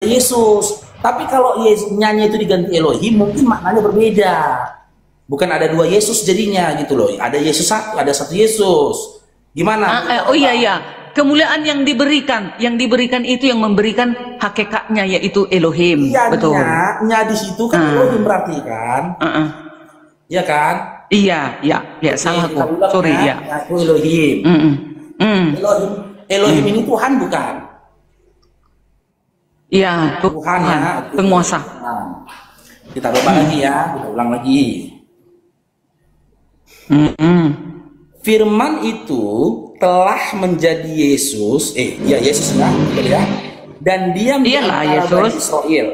Yesus. Tapi kalau Yesusnya itu diganti Elohim, mungkin maknanya berbeda. Bukan ada dua Yesus jadinya gitu loh. Ada Yesus satu, ada satu Yesus. Gimana? Oh iya iya. Kemuliaan yang diberikan itu yang memberikan hakikatnya yaitu Elohim. Iya, betul. Nya di situ kan Elohim berarti kan? Iya kan? Iya, ya, ya salah kok. Sorry ya. Aku Elohim. Elohim ini Tuhan bukan? Iya, Tuhan ya, penguasa. Nah, kita coba lagi ya, kita ulang lagi. Firman itu telah menjadi Yesus, Yesus ya, betul ya. Dan dia menjadi Bani Israel.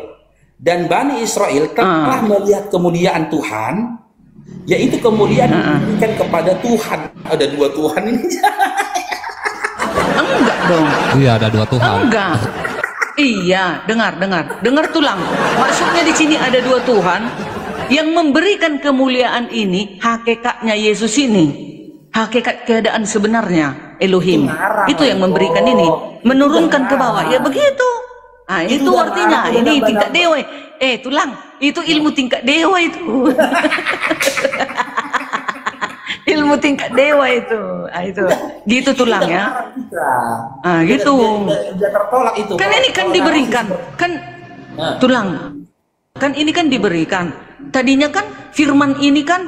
Dan Bani Israel telah melihat kemuliaan Tuhan, yaitu kemuliaan diberikan kepada Tuhan. Ada dua Tuhan ini. Enggak dong. Iya, ada dua Tuhan. Enggak. Iya, dengar tulang. Maksudnya di sini ada dua Tuhan yang memberikan kemuliaan ini, hakikatnya Yesus ini, hakikat keadaan sebenarnya Elohim. Itu yang memberikan ini, menurunkan ke bawah. Ya begitu. Nah, itu artinya ini tingkat dewa. Tulang, itu ilmu tingkat dewa itu. Ilmu tingkat dewa itu. Itu. Gitu tulang ya. Gitu. Dia tertolak itu. Kan ini kan diberikan. Kan tulang. Kan ini kan diberikan. Tadinya kan firman ini kan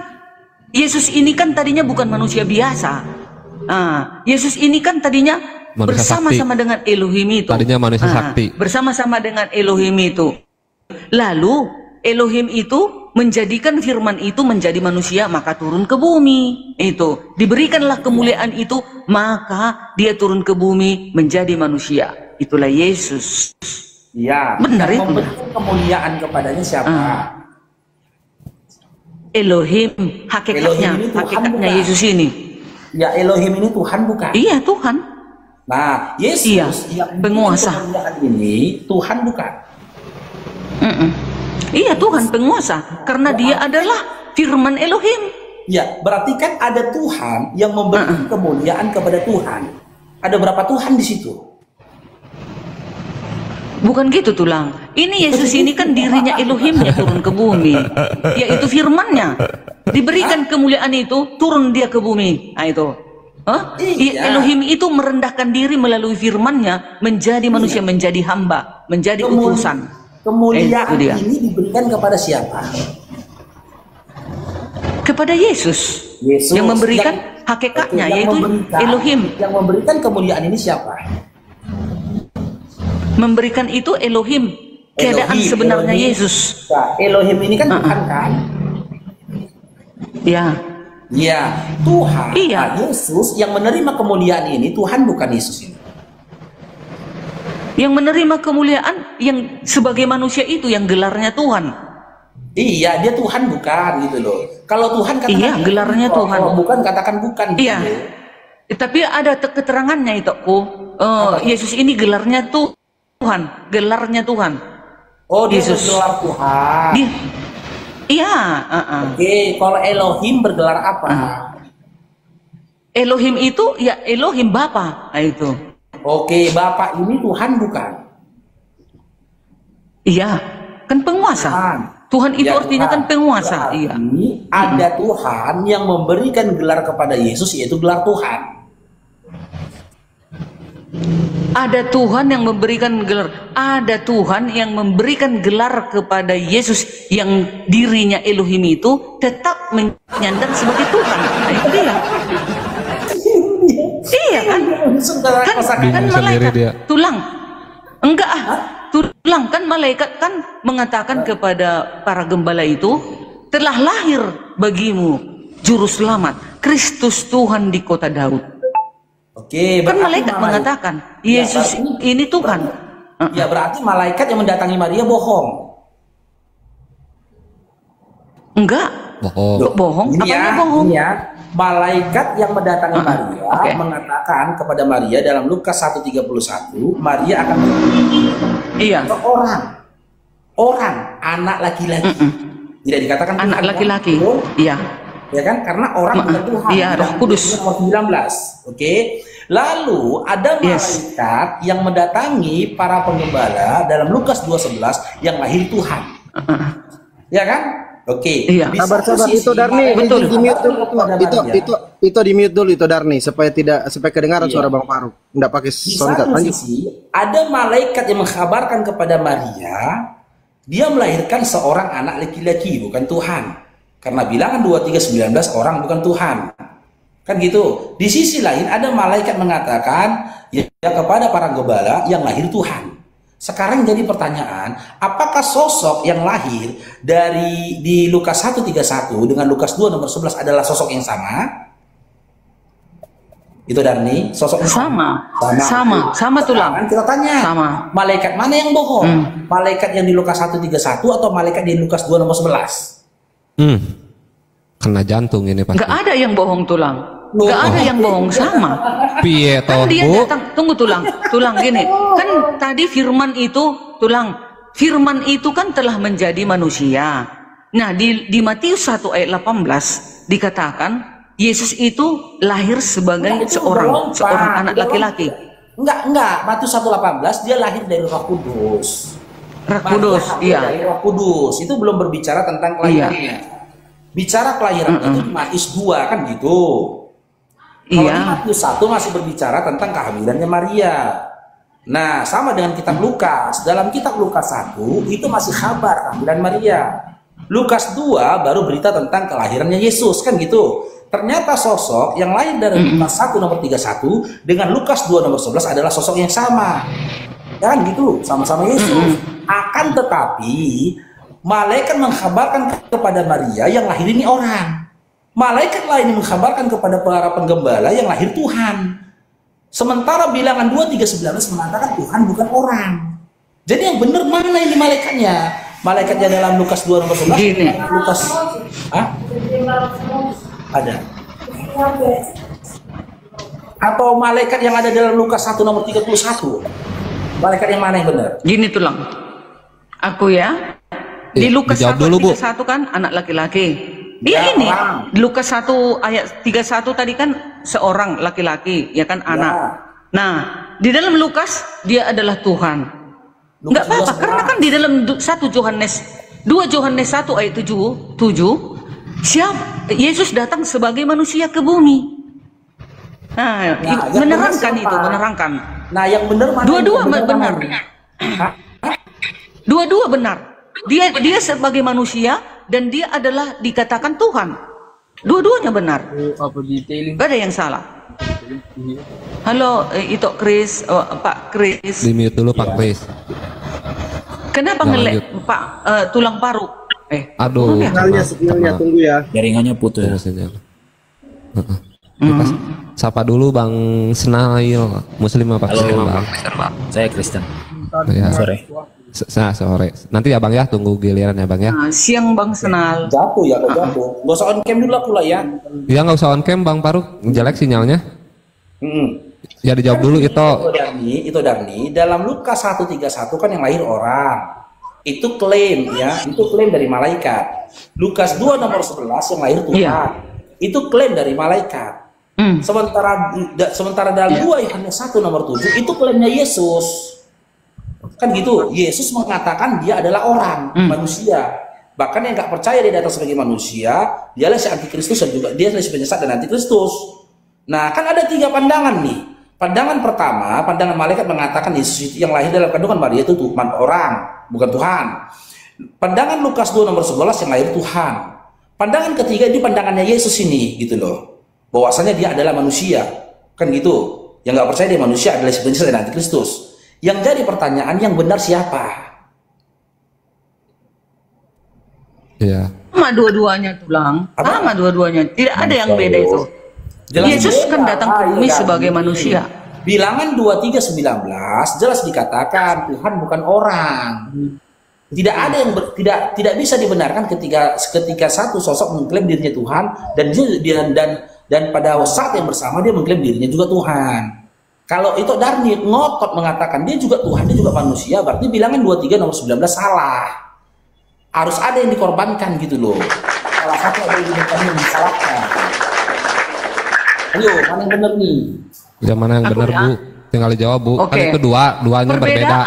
Yesus ini kan tadinya bukan manusia biasa. Yesus ini kan tadinya bersama-sama dengan Elohim itu. Tadinya manusia sakti. Bersama-sama dengan Elohim itu. Lalu Elohim itu menjadikan firman itu menjadi manusia, maka turun ke bumi. Itu diberikanlah kemuliaan itu, maka dia turun ke bumi menjadi manusia. Itulah Yesus. Iya. Benar itu. Memberikan kemuliaan kepadanya siapa? Elohim, hakikatnya Yesus ini. Ya, Elohim ini Tuhan bukan? Iya, Tuhan. Nah, Yesus yang penguasa ini Tuhan bukan? Iya, Tuhan penguasa, karena dia adalah firman Elohim. Ya, berarti kan ada Tuhan yang memberikan kemuliaan kepada Tuhan. Ada berapa Tuhan di situ? Bukan gitu tulang. Ini Yesus ini kan dirinya Elohimnya turun ke bumi, yaitu firmannya. Diberikan kemuliaan itu, turun dia ke bumi. Nah itu. Elohim itu merendahkan diri melalui firmannya, menjadi manusia, menjadi hamba, menjadi utusan. Kemuliaan ini diberikan kepada siapa? Kepada Yesus. Yang memberikan hakikatnya, yaitu Elohim. Yang memberikan kemuliaan ini siapa? Memberikan itu Elohim. Keadaan sebenarnya Yesus. Ya, Elohim ini kan Tuhan kan? Ya. Ya, Tuhan. Iya. Yesus yang menerima kemuliaan ini, Tuhan bukan Yesus ini. Yang menerima kemuliaan yang sebagai manusia itu yang gelarnya Tuhan. Iya, dia Tuhan bukan gitu loh. Kalau Tuhan katakan iya, gelarnya Tuhan. Kalau bukan katakan bukan. Iya. Gitu. Tapi ada keterangannya itu Yesus ini gelarnya Tuhan, gelarnya Tuhan. Oh, dia Yesus bergelar Tuhan. Iya. Oke, kalau Elohim bergelar apa? Elohim itu ya Elohim Bapa, itu. Oke, Bapak ini Tuhan bukan? Iya, kan penguasa. Tuhan itu ya, artinya kan penguasa. Iya. Ada Tuhan yang memberikan gelar kepada Yesus, yaitu gelar Tuhan. Ada Tuhan yang memberikan gelar. Ada Tuhan yang memberikan gelar kepada Yesus yang dirinya Elohim itu tetap menyandang sebagai Tuhan. Nah, itu dia. Iya kan? Kan malaikat dia. Tulang. Enggak tulang kan malaikat kan mengatakan kepada para gembala itu, telah lahir bagimu juru selamat, Kristus Tuhan di kota Daud. Oke, kan malaikat mengatakan Yesus ini Tuhan. Ya berarti malaikat yang mendatangi Maria bohong. Enggak. Bohong. Apanya bohong? Ya. Malaikat yang mendatangi Maria mengatakan kepada Maria dalam Lukas 1:31, Maria akan orang anak laki-laki. Tidak dikatakan anak laki-laki. Iya. Ya kan? Karena orang bukan Tuhan. Iya, Roh Kudus. Nomor 19. Oke. Lalu ada malaikat yang mendatangi para penggembala dalam Lukas 2:11 yang lahir Tuhan. Ya kan? Oke. Iya. Sabar itu Darni, betul. Di mute dulu itu di mute dulu itu Darni supaya kedengaran suara Bang Faruk. Enggak pakai sound card. Di sisi ada malaikat yang mengkabarkan kepada Maria, dia melahirkan seorang anak laki-laki, bukan Tuhan. Karena bilangan 23:19 orang bukan Tuhan. Kan gitu. Di sisi lain ada malaikat mengatakan ya kepada para gembala yang lahir Tuhan. Sekarang jadi pertanyaan, apakah sosok yang lahir di Lukas 1:31 dengan Lukas 2:11 adalah sosok yang sama? Itu Darni, sosok sama tulang. Kita tanya, malaikat mana yang bohong? Malaikat yang di Lukas 1:31 atau malaikat di Lukas 2:11? Kena jantung ini pasti. Nggak ada yang bohong tulang. Nggak ada yang bohong, sama. Piye toh, kan dia Bu? datang, tunggu tulang gini. Kan tadi firman itu kan telah menjadi manusia. Nah, di Matius 1 ayat 18 dikatakan Yesus itu lahir sebagai seorang anak laki-laki. Enggak. Matius 1:18 dia lahir dari Roh Kudus. Roh Kudus, iya. Dari Roh Kudus. Itu belum berbicara tentang kelahirannya. Bicara kelahiran itu di Matius 2 kan gitu. Kalau di Matius 1 masih berbicara tentang kehamilannya Maria. Nah, sama dengan kitab Lukas. Dalam kitab Lukas 1 itu masih kabar kehamilan Maria. Lukas 2 baru berita tentang kelahirannya Yesus, kan gitu. Ternyata sosok yang lahir dari Lukas 1:31 dengan Lukas 2:11 adalah sosok yang sama. Kan gitu, sama-sama Yesus. Akan tetapi malaikat mengkabarkan kepada Maria yang lahir ini orang. Malaikat lain mengkabarkan kepada para penggembala yang lahir Tuhan. Sementara bilangan 2:3:19 mengatakan Tuhan bukan orang. Jadi yang benar mana ini malaikatnya? Malaikatnya dalam Lukas 2:11. Lukas ada. Atau malaikat yang ada dalam Lukas 1:31. Malaikat yang mana yang benar? Gini tulang. Aku ya. Di Lukas 1:31 kan anak laki-laki. Dia ini di Lukas 1 ayat 31 tadi kan seorang laki-laki, ya kan anak. Nah, di dalam Lukas dia adalah Tuhan. Enggak apa-apa karena kan di dalam 2 Yohanes 1 ayat 7 Yesus datang sebagai manusia ke bumi. Nah, menerangkan. Nah, yang benar mana? Dua-dua benar. Dua-dua benar. Dia sebagai manusia dan dia adalah dikatakan Tuhan. Dua-duanya benar. Gak ada yang salah. Halo, itu Chris, Pak Chris. Di mute dulu Pak Chris. Kenapa ngelek Pak tulang paru? Aduh. Sinyalnya tunggu ya. Jaringannya putus. Sapa dulu Bang Senail, Muslim apa Kristen Bang? Saya Kristen. Ya. Sore. Sore. Nanti ya Bang ya, tunggu giliran ya Bang ya. Siang Bang Senal. Jatuh. Gak usah on cam dulu aku lah ya. Ya nggak usah on cam Bang Faruk, jelek sinyalnya. Ya dijawab dulu itu. Itu Darni. Dalam Lukas 1:31 kan yang lahir orang. Itu klaim ya, itu klaim dari malaikat. Lukas 2:11 yang lahir Tuhan. Itu klaim dari malaikat. Sementara dalam 2 Yohanes 1:7 itu klaimnya Yesus. Kan gitu, Yesus mengatakan dia adalah orang, manusia. Bahkan yang nggak percaya dia datang sebagai manusia, dialah si antikristus dan juga dia si penyesat dan antikristus. Nah, kan ada 3 pandangan nih. Pandangan pertama, pandangan malaikat mengatakan Yesus yang lahir dalam kandungan Maria itu Tuhan orang, bukan Tuhan. Pandangan Lukas 2:11 yang lahir Tuhan. Pandangan ketiga ini pandangannya Yesus ini, gitu loh. Bahwasanya dia adalah manusia, kan gitu. Yang nggak percaya dia manusia adalah si penyesat dan antikristus. Yang jadi pertanyaan, yang benar siapa? Iya. Sama dua-duanya tulang. Sama dua-duanya. Tidak ada yang beda itu. Yesus kan datang ke bumi sebagai manusia. Bilangan 23:19 jelas dikatakan Tuhan bukan orang. Tidak ada yang tidak bisa dibenarkan ketika satu sosok mengklaim dirinya Tuhan dan pada saat yang bersama dia mengklaim dirinya juga Tuhan. Kalau itu Darni ngotot mengatakan dia juga Tuhan, dia juga manusia, berarti bilangan 23:19 salah. Harus ada yang dikorbankan gitu loh. Salah satu ada yang disalahkan. Ayo, mana yang benar nih? Yang mana yang benar Bu? Tinggal dijawab Bu. Kan itu duanya berbeda.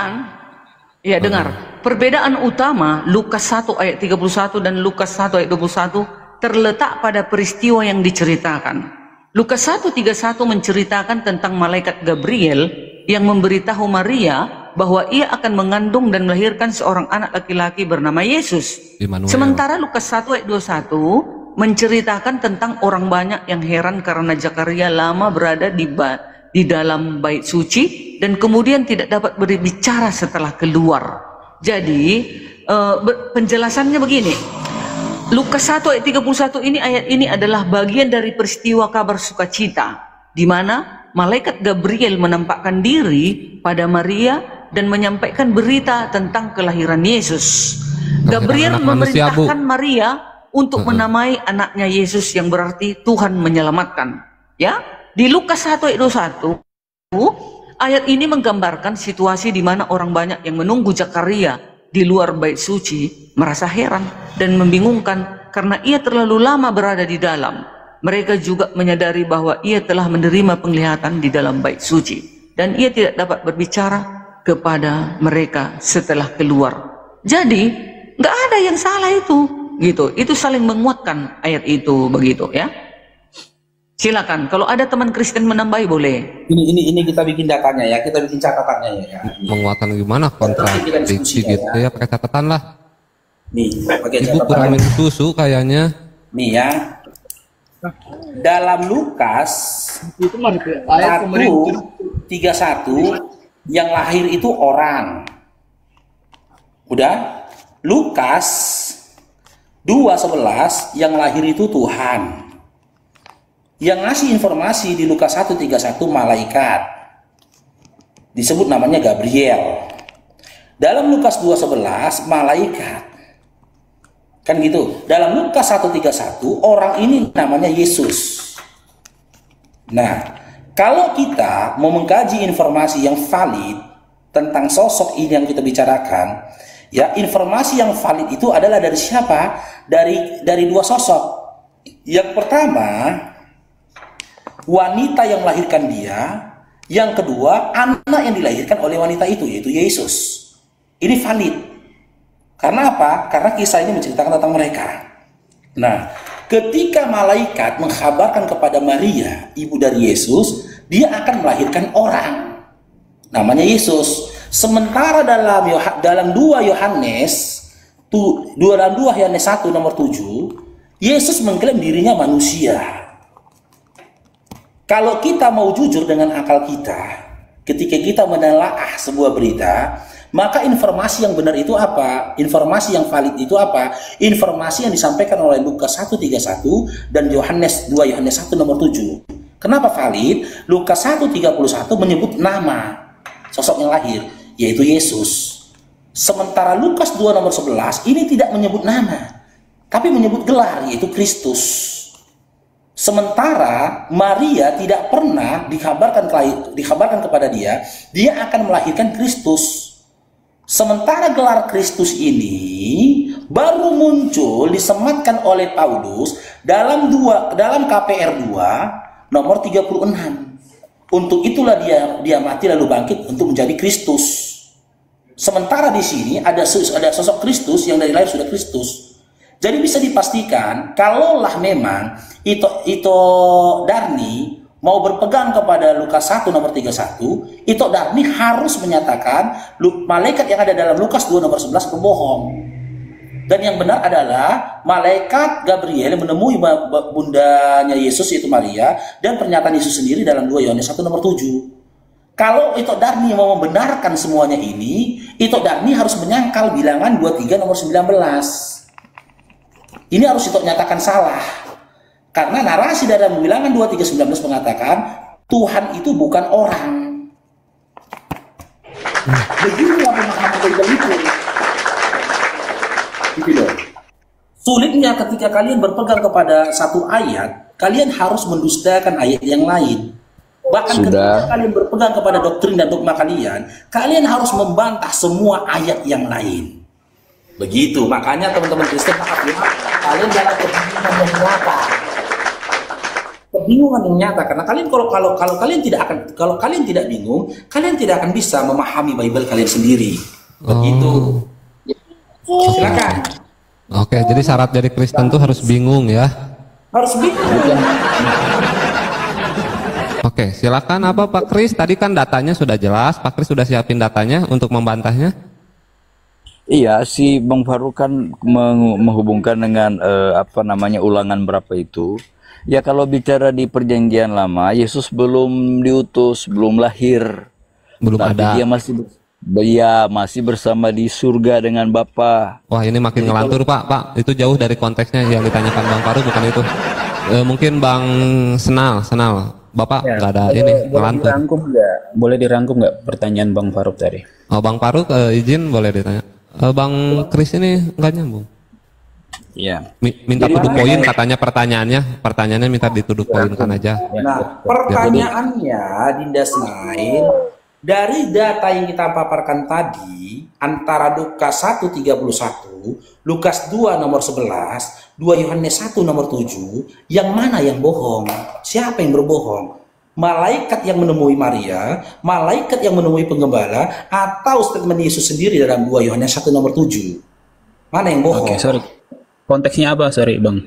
Ya dengar. Perbedaan utama Lukas 1 ayat 31 dan Lukas 1 ayat 21 terletak pada peristiwa yang diceritakan. Lukas 1:31 menceritakan tentang malaikat Gabriel yang memberitahu Maria bahwa ia akan mengandung dan melahirkan seorang anak laki-laki bernama Yesus. Sementara Lukas 1 ayat 21 menceritakan tentang orang banyak yang heran karena Zakaria lama berada di dalam bait suci dan kemudian tidak dapat berbicara setelah keluar. Jadi penjelasannya begini. Lukas 1 ayat 31 ayat ini adalah bagian dari peristiwa kabar sukacita di mana malaikat Gabriel menampakkan diri pada Maria dan menyampaikan berita tentang kelahiran Yesus. Gabriel memerintahkan Maria untuk menamai anaknya Yesus yang berarti Tuhan menyelamatkan. Ya, di Lukas 1 ayat 21 ayat ini menggambarkan situasi di mana orang banyak yang menunggu Zakaria di luar bait suci merasa heran dan membingungkan karena ia terlalu lama berada di dalam. Mereka juga menyadari bahwa ia telah menerima penglihatan di dalam bait suci dan ia tidak dapat berbicara kepada mereka setelah keluar. Jadi nggak ada yang salah itu, gitu. Itu saling menguatkan ayat itu begitu ya. Silakan, kalau ada teman Kristen menambahi boleh. Ini kita bikin datanya ya, kita bikin catatannya ya. Menguatkan gimana? Kontradiksi gitu ya, pakai catatan lah. Nih, pakai Ibu kurang minum susu kayaknya. Nih ya. Dalam Lukas 1:31 yang lahir itu orang. Udah? Lukas 2:11 yang lahir itu Tuhan. Yang ngasih informasi di Lukas 1:31 malaikat. Disebut namanya Gabriel. Dalam Lukas 2:11 malaikat. Kan gitu. Dalam Lukas 1:31 orang ini namanya Yesus. Nah, kalau kita mau mengkaji informasi yang valid tentang sosok ini yang kita bicarakan, ya, informasi yang valid itu adalah dari siapa? Dari dua sosok. Yang pertama, wanita yang melahirkan dia. Yang kedua, anak yang dilahirkan oleh wanita itu, yaitu Yesus. Ini valid. Karena apa? Karena kisah ini menceritakan tentang mereka. Nah, ketika malaikat mengkabarkan kepada Maria, ibu dari Yesus, dia akan melahirkan orang. Namanya Yesus. Sementara dalam 2 Yohanes 1 nomor 7, Yesus mengklaim dirinya manusia. Kalau kita mau jujur dengan akal kita, ketika kita menelaah sebuah berita, maka informasi yang benar itu apa? Informasi yang valid itu apa? Informasi yang disampaikan oleh Lukas 1:31 dan 2 Yohanes 1 nomor 7. Kenapa valid? Lukas 1:31 menyebut nama sosok yang lahir, yaitu Yesus. Sementara Lukas 2 nomor 11 ini tidak menyebut nama, tapi menyebut gelar, yaitu Kristus. Sementara Maria tidak pernah dikabarkan kepada dia akan melahirkan Kristus. Sementara gelar Kristus ini baru muncul disematkan oleh Paulus dalam KPR 2 nomor 36. Untuk itulah dia mati lalu bangkit untuk menjadi Kristus. Sementara di sini ada sosok Kristus yang dari lahir sudah Kristus. Jadi bisa dipastikan kalaulah memang Ito Darni mau berpegang kepada Lukas 1 nomor 31, Ito Darni harus menyatakan malaikat yang ada dalam Lukas 2 nomor 11 berbohong. Dan yang benar adalah malaikat Gabriel menemui bundanya Yesus, yaitu Maria, dan pernyataan Yesus sendiri dalam 2 Yohanes 1 nomor 7. Kalau Ito Darni mau membenarkan semuanya ini, Ito Darni harus menyangkal bilangan 23 nomor 19. Ini harus Ito nyatakan salah. Karena narasi dalam bilangan 23:19 mengatakan Tuhan itu bukan orang. Beginilah pemahaman Bible itu. Gitu loh. Sulitnya ketika kalian berpegang kepada satu ayat, kalian harus mendustakan ayat yang lain. Bahkan ketika kalian berpegang kepada doktrin dan dogma kalian harus membantah semua ayat yang lain. Begitu, makanya teman-teman Kristen, maaf ya, kalian jangan kebingungan dan mengapa. kebingungan yang nyata, karena kalian kalau kalian tidak bingung, kalian tidak akan bisa memahami Bible kalian sendiri. Begitu. Silakan. Oke, jadi syarat jadi Kristen tuh harus bingung ya. Harus bingung. Oke, silakan apa Pak Kris? Tadi kan datanya sudah jelas, Pak Kris sudah siapin datanya untuk membantahnya. Iya, si Bang Faruk kan menghubungkan dengan ulangan berapa itu. Ya kalau bicara di perjanjian lama, Yesus belum diutus, belum lahir. Belum Tapi ada. dia masih bersama di surga dengan Bapa. Wah, ini makin ngelantur Pak. Itu jauh dari konteksnya yang ditanyakan Bang Faruk, bukan itu. Mungkin Bang Senal. Bapak Ya, nggak ada ini ngelantur. Boleh dirangkum nggak pertanyaan Bang Faruk tadi? Oh, Bang Faruk izin boleh ditanya. Bang Kris ini nggak nyambung. Iya. Minta tuduk poin katanya pertanyaannya minta dituduk poinkan aja. Nah, pertanyaannya Dinda Snail, dari data yang kita paparkan tadi antara Lukas 1:31, Lukas 2 nomor 11, 2 Yohanes 1 nomor 7, yang mana yang bohong? Siapa yang berbohong? Malaikat yang menemui Maria, malaikat yang menemui penggembala, atau statement Yesus sendiri dalam 2 Yohanes 1 nomor 7? Mana yang bohong? Oke, sorry. Konteksnya apa, sorry Bang?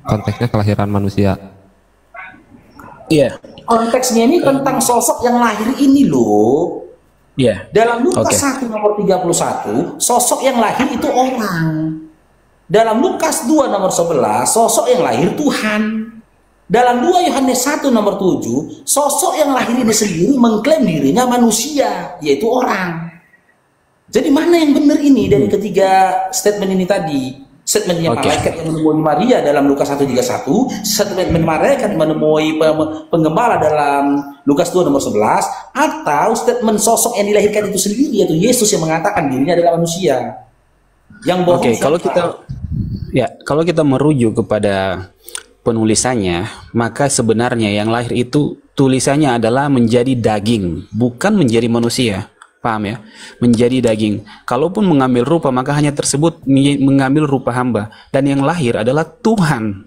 Konteksnya kelahiran manusia. Iya. Konteksnya ini tentang sosok yang lahir ini loh. Iya. Dalam Lukas Oke. 1 nomor 31, sosok yang lahir itu orang. Dalam Lukas 2 nomor 11, sosok yang lahir Tuhan. Dalam 2 Yohanes 1 nomor 7, sosok yang lahir ini sendiri mengklaim dirinya manusia, yaitu orang. Jadi mana yang benar ini dari ketiga statement ini tadi? Statementnya malaikat yang menemui Maria dalam Lukas 1:31, statement malaikat menemui penggembala dalam Lukas 2 nomor 11, atau statement sosok yang dilahirkan itu sendiri, yaitu Yesus yang mengatakan dirinya adalah manusia. Yang bohong. Oke, kalau kita merujuk kepada penulisannya, maka sebenarnya yang lahir itu tulisannya adalah menjadi daging, bukan menjadi manusia. Paham ya? Menjadi daging. Kalaupun mengambil rupa, maka hanya tersebut mengambil rupa hamba. Dan yang lahir adalah Tuhan.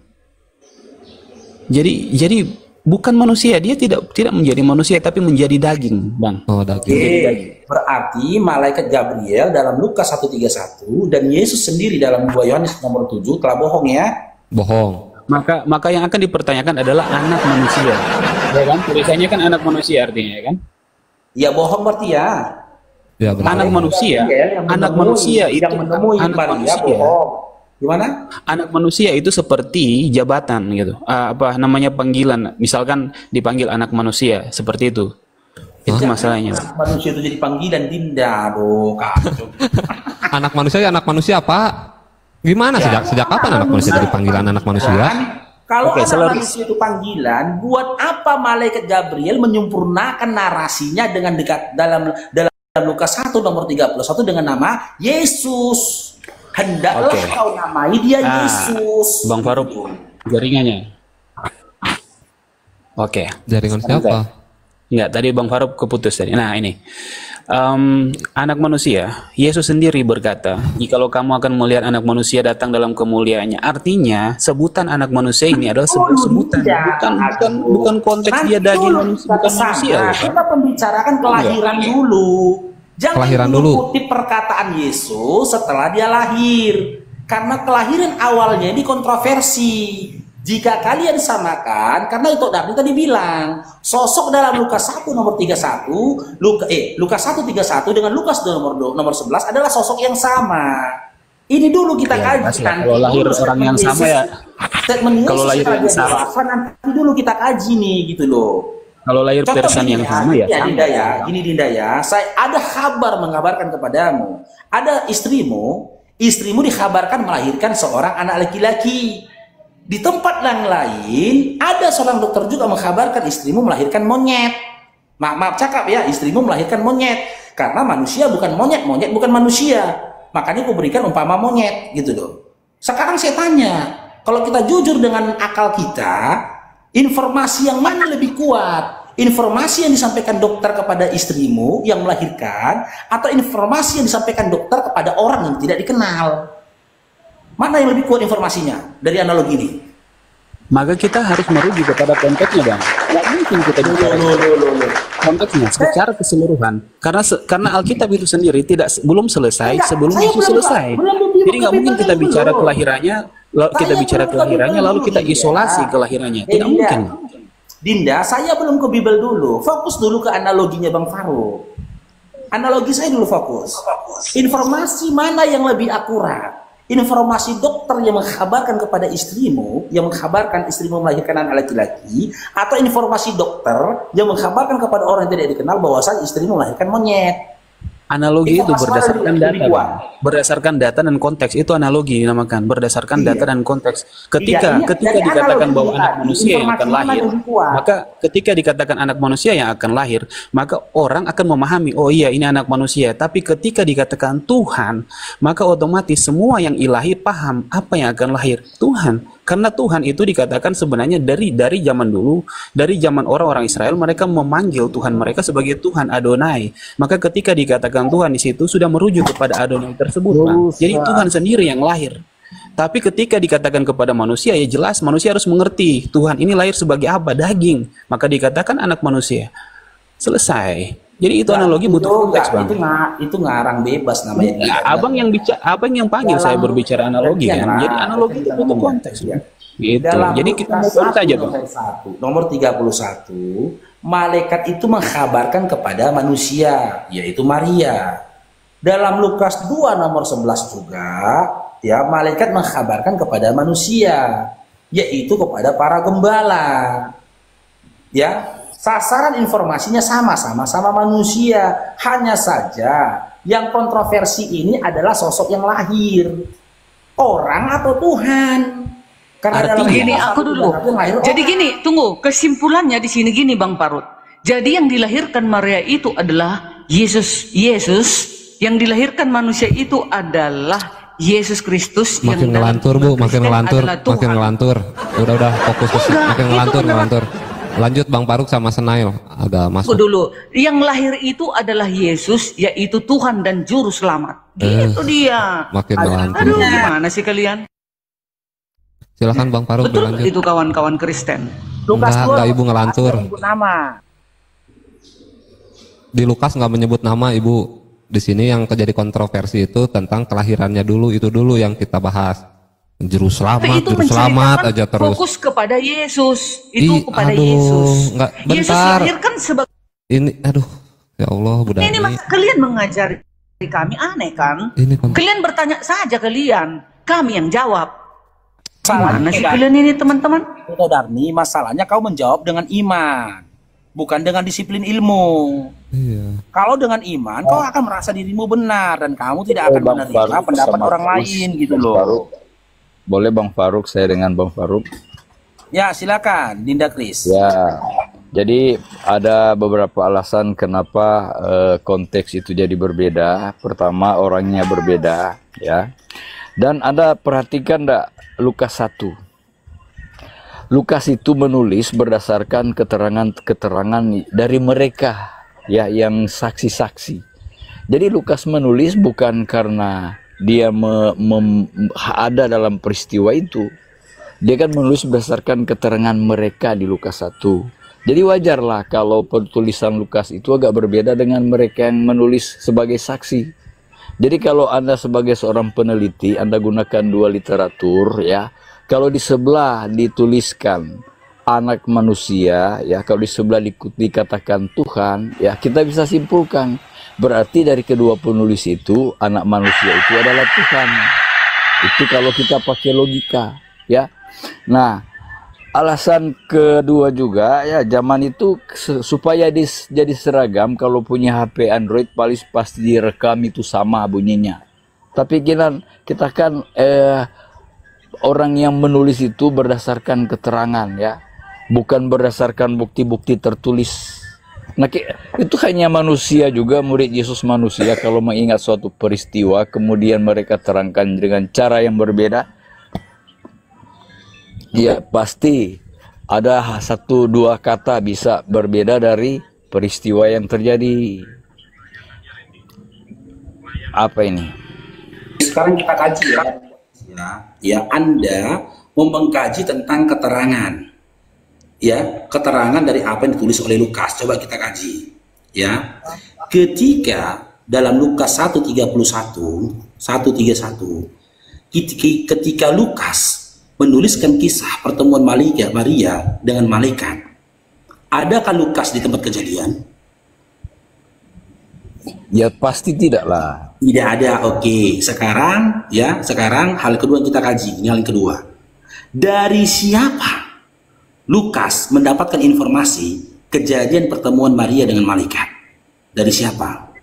Jadi bukan manusia. Dia tidak menjadi manusia, tapi menjadi daging, Bang. Oh, daging. Berarti malaikat Gabriel dalam Lukas 1:31 dan Yesus sendiri dalam 2 Yohanes nomor 7 telah bohong ya? Bohong. Maka yang akan dipertanyakan adalah anak manusia. Ya kan? Tulisannya kan anak manusia artinya, ya kan? Ya bohong berarti ya. Ya, benar. Anak manusia, anak manusia itu yang menemui anak Maria manusia. bohong. Gimana? Anak manusia itu seperti jabatan gitu. Apa namanya panggilan? Misalkan dipanggil anak manusia, seperti itu. Itu masalahnya. Manusia itu jadi panggilan Dinda, kacau. Anak manusia ya anak manusia Pak. Gimana sejak kapan anak manusia jadi panggilan anak manusia? Kalau anak manusia itu panggilan, buat apa malaikat Gabriel menyempurnakan narasinya dengan dekat dalam Lukas 1 nomor 31 dengan nama Yesus? Hendaklah kau namai dia Yesus. Bang Faruk, jaringannya. Oke. Jaringan siapa? Enggak, tadi Bang Faruk keputus tadi. Nah ini, anak manusia, Yesus sendiri berkata, jikalau kamu akan melihat anak manusia datang dalam kemuliaannya. Artinya, sebutan anak manusia ini adalah sebutan, bukan konteks dia daging manusia, bukan manusia. Kita pembicarakan kelahiran dulu. Jangan Kelahiran dulu. kutip perkataan Yesus setelah dia lahir. Karena kelahiran awalnya ini kontroversi. Jika kalian samakan, karena itu Darni tadi bilang, sosok dalam Lukas 1 nomor 31, Lukas 1:31 dengan Lukas 2 nomor 11 adalah sosok yang sama. Ini dulu kita kaji. Kalau lahir orang yang sama ya. Kalau lahir yang sama, nanti dulu kita kaji nih gitu loh. Kalau lahir person yang sama ya. Dinda ya, gini Dinda ya, saya ada kabar mengabarkan kepadamu, ada istrimu dikabarkan melahirkan seorang anak laki-laki. Di tempat yang lain, ada seorang dokter juga mengkabarkan istrimu melahirkan monyet. Maaf cakap ya, istrimu melahirkan monyet. Karena manusia bukan monyet, monyet bukan manusia. Makanya aku berikan umpama monyet, gitu loh. Sekarang saya tanya, kalau kita jujur dengan akal kita, informasi yang mana lebih kuat? Informasi yang disampaikan dokter kepada istrimu yang melahirkan, atau informasi yang disampaikan dokter kepada orang yang tidak dikenal? Mana yang lebih kuat informasinya dari analogi ini? Maka kita harus merujuk kepada konteksnya, Bang. Nggak mungkin kita bicara konteksnya secara keseluruhan. Karena Alkitab itu sendiri belum selesai sebelum Yesus selesai. Jadi nggak mungkin kita bicara kelahirannya, lalu kita isolasi kelahirannya. Tidak mungkin. Dinda, saya belum ke Bible dulu. Fokus dulu ke analoginya Bang Farouk. Analogi saya dulu fokus. Informasi mana yang lebih akurat? Informasi dokter yang mengkabarkan kepada istrimu, yang mengkabarkan istrimu melahirkan anak laki-laki, atau informasi dokter yang mengkabarkan kepada orang yang tidak dikenal bahwasanya istrimu melahirkan monyet. Analogi itu berdasarkan data, Bang. Berdasarkan data dan konteks, itu analogi dinamakan, berdasarkan data dan konteks. Ketika dikatakan bahwa anak manusia yang akan lahir, maka ketika dikatakan anak manusia yang akan lahir, maka orang akan memahami, oh iya ini anak manusia. Tapi ketika dikatakan Tuhan, maka otomatis semua yang ilahi paham apa yang akan lahir, Tuhan. Karena Tuhan itu dikatakan sebenarnya dari zaman dulu, dari zaman orang-orang Israel, mereka memanggil Tuhan mereka sebagai Tuhan Adonai. Maka ketika dikatakan Tuhan di situ sudah merujuk kepada Adonai tersebut, Bang. Jadi Tuhan sendiri yang lahir. Tapi ketika dikatakan kepada manusia, ya jelas manusia harus mengerti Tuhan ini lahir sebagai apa? Daging. Maka dikatakan anak manusia. Selesai. Jadi itu analogi butuh konteks, Bang. Itu ngarang bebas namanya. Abang yang panggil saya berbicara analogi kan. Jadi analogi itu butuh konteks, Bang. Gitu. Jadi kita mau saja, Bang. Nomor 31, malaikat itu mengkabarkan kepada manusia, yaitu Maria. Dalam Lukas 2 nomor 11 juga, ya, malaikat mengkabarkan kepada manusia, yaitu kepada para gembala. Ya, sasaran informasinya sama manusia. Hanya saja yang kontroversi ini adalah sosok yang lahir, orang atau Tuhan. Karena dalam gini aku dulu. Jadi gini, tunggu, kesimpulannya di sini gini Bang Parut. Jadi yang dilahirkan Maria itu adalah Yesus. Yang dilahirkan manusia itu adalah Yesus Kristus. Makin ngelantur, Bu, makin ngelantur. Udah fokus ke makin ngelantur. Lanjut Bang Paruk sama Senail agak masuk dulu. Yang lahir itu adalah Yesus, yaitu Tuhan dan Juru Selamat. Gitu dia. Makin melantur. Aduh, gimana sih kalian? Silakan Bang Paruk dilanjut. Itu kawan-kawan Kristen. Enggak Ibu ngelantur. Di Lukas nggak menyebut nama Ibu. Di sini yang terjadi kontroversi itu tentang kelahirannya dulu, itu dulu yang kita bahas. Juru selamat aja terus. Fokus kepada Yesus. Itu kepada Yesus. Enggak, bentar. Yesus lahirkan sebagai ini, aduh, ya Allah, Bu Dani. Ini masa kalian mengajari kami, aneh kan? Kalian bertanya saja kalian, kami yang jawab. Gimana sih kalian ini teman-teman? Udah Darni, masalahnya kau menjawab dengan iman, bukan dengan disiplin ilmu. Iya. Kalau dengan iman, kau akan merasa dirimu benar dan kamu tidak akan menerima pendapat orang lain gitu loh. Boleh Bang Faruk, saya dengan Bang Faruk. Ya silakan, Dinda Kris. Ya, jadi ada beberapa alasan kenapa konteks itu jadi berbeda. Pertama, orangnya berbeda, ya. Dan Anda perhatikan enggak Lukas 1. Lukas itu menulis berdasarkan keterangan dari mereka, ya, yang saksi-saksi. Jadi Lukas menulis bukan karena dia ada dalam peristiwa itu. Dia kan menulis berdasarkan keterangan mereka di Lukas 1. Jadi wajarlah kalau penulisan Lukas itu agak berbeda dengan mereka yang menulis sebagai saksi. Jadi kalau Anda sebagai seorang peneliti, Anda gunakan dua literatur, ya. Kalau di sebelah dituliskan anak manusia, ya, kalau di sebelah dikatakan Tuhan, ya, kita bisa simpulkan berarti dari kedua penulis itu anak manusia itu adalah Tuhan. Itu kalau kita pakai logika, ya. Nah, alasan kedua juga, ya, zaman itu supaya jadi seragam, kalau punya HP Android pasti direkam itu sama bunyinya. Tapi kita kan orang yang menulis itu berdasarkan keterangan, ya, bukan berdasarkan bukti-bukti tertulis. Nah, itu hanya manusia juga, murid Yesus manusia, kalau mengingat suatu peristiwa kemudian mereka terangkan dengan cara yang berbeda, ya pasti ada 1-2 kata bisa berbeda dari peristiwa yang terjadi. Apa ini? Sekarang kita kaji, ya. ya Anda mengkaji tentang keterangan, ya keterangan dari apa yang ditulis oleh Lukas. Coba kita kaji, ya. Ketika dalam Lukas 1:31, ketika Lukas menuliskan kisah pertemuan Maria dengan malaikat, adakah Lukas di tempat kejadian? Ya pasti tidak lah. Tidak ada. Oke, sekarang hal kedua yang kita kaji. Ini hal yang kedua. Dari siapa Lukas mendapatkan informasi kejadian pertemuan Maria dengan malaikat? Dari siapa?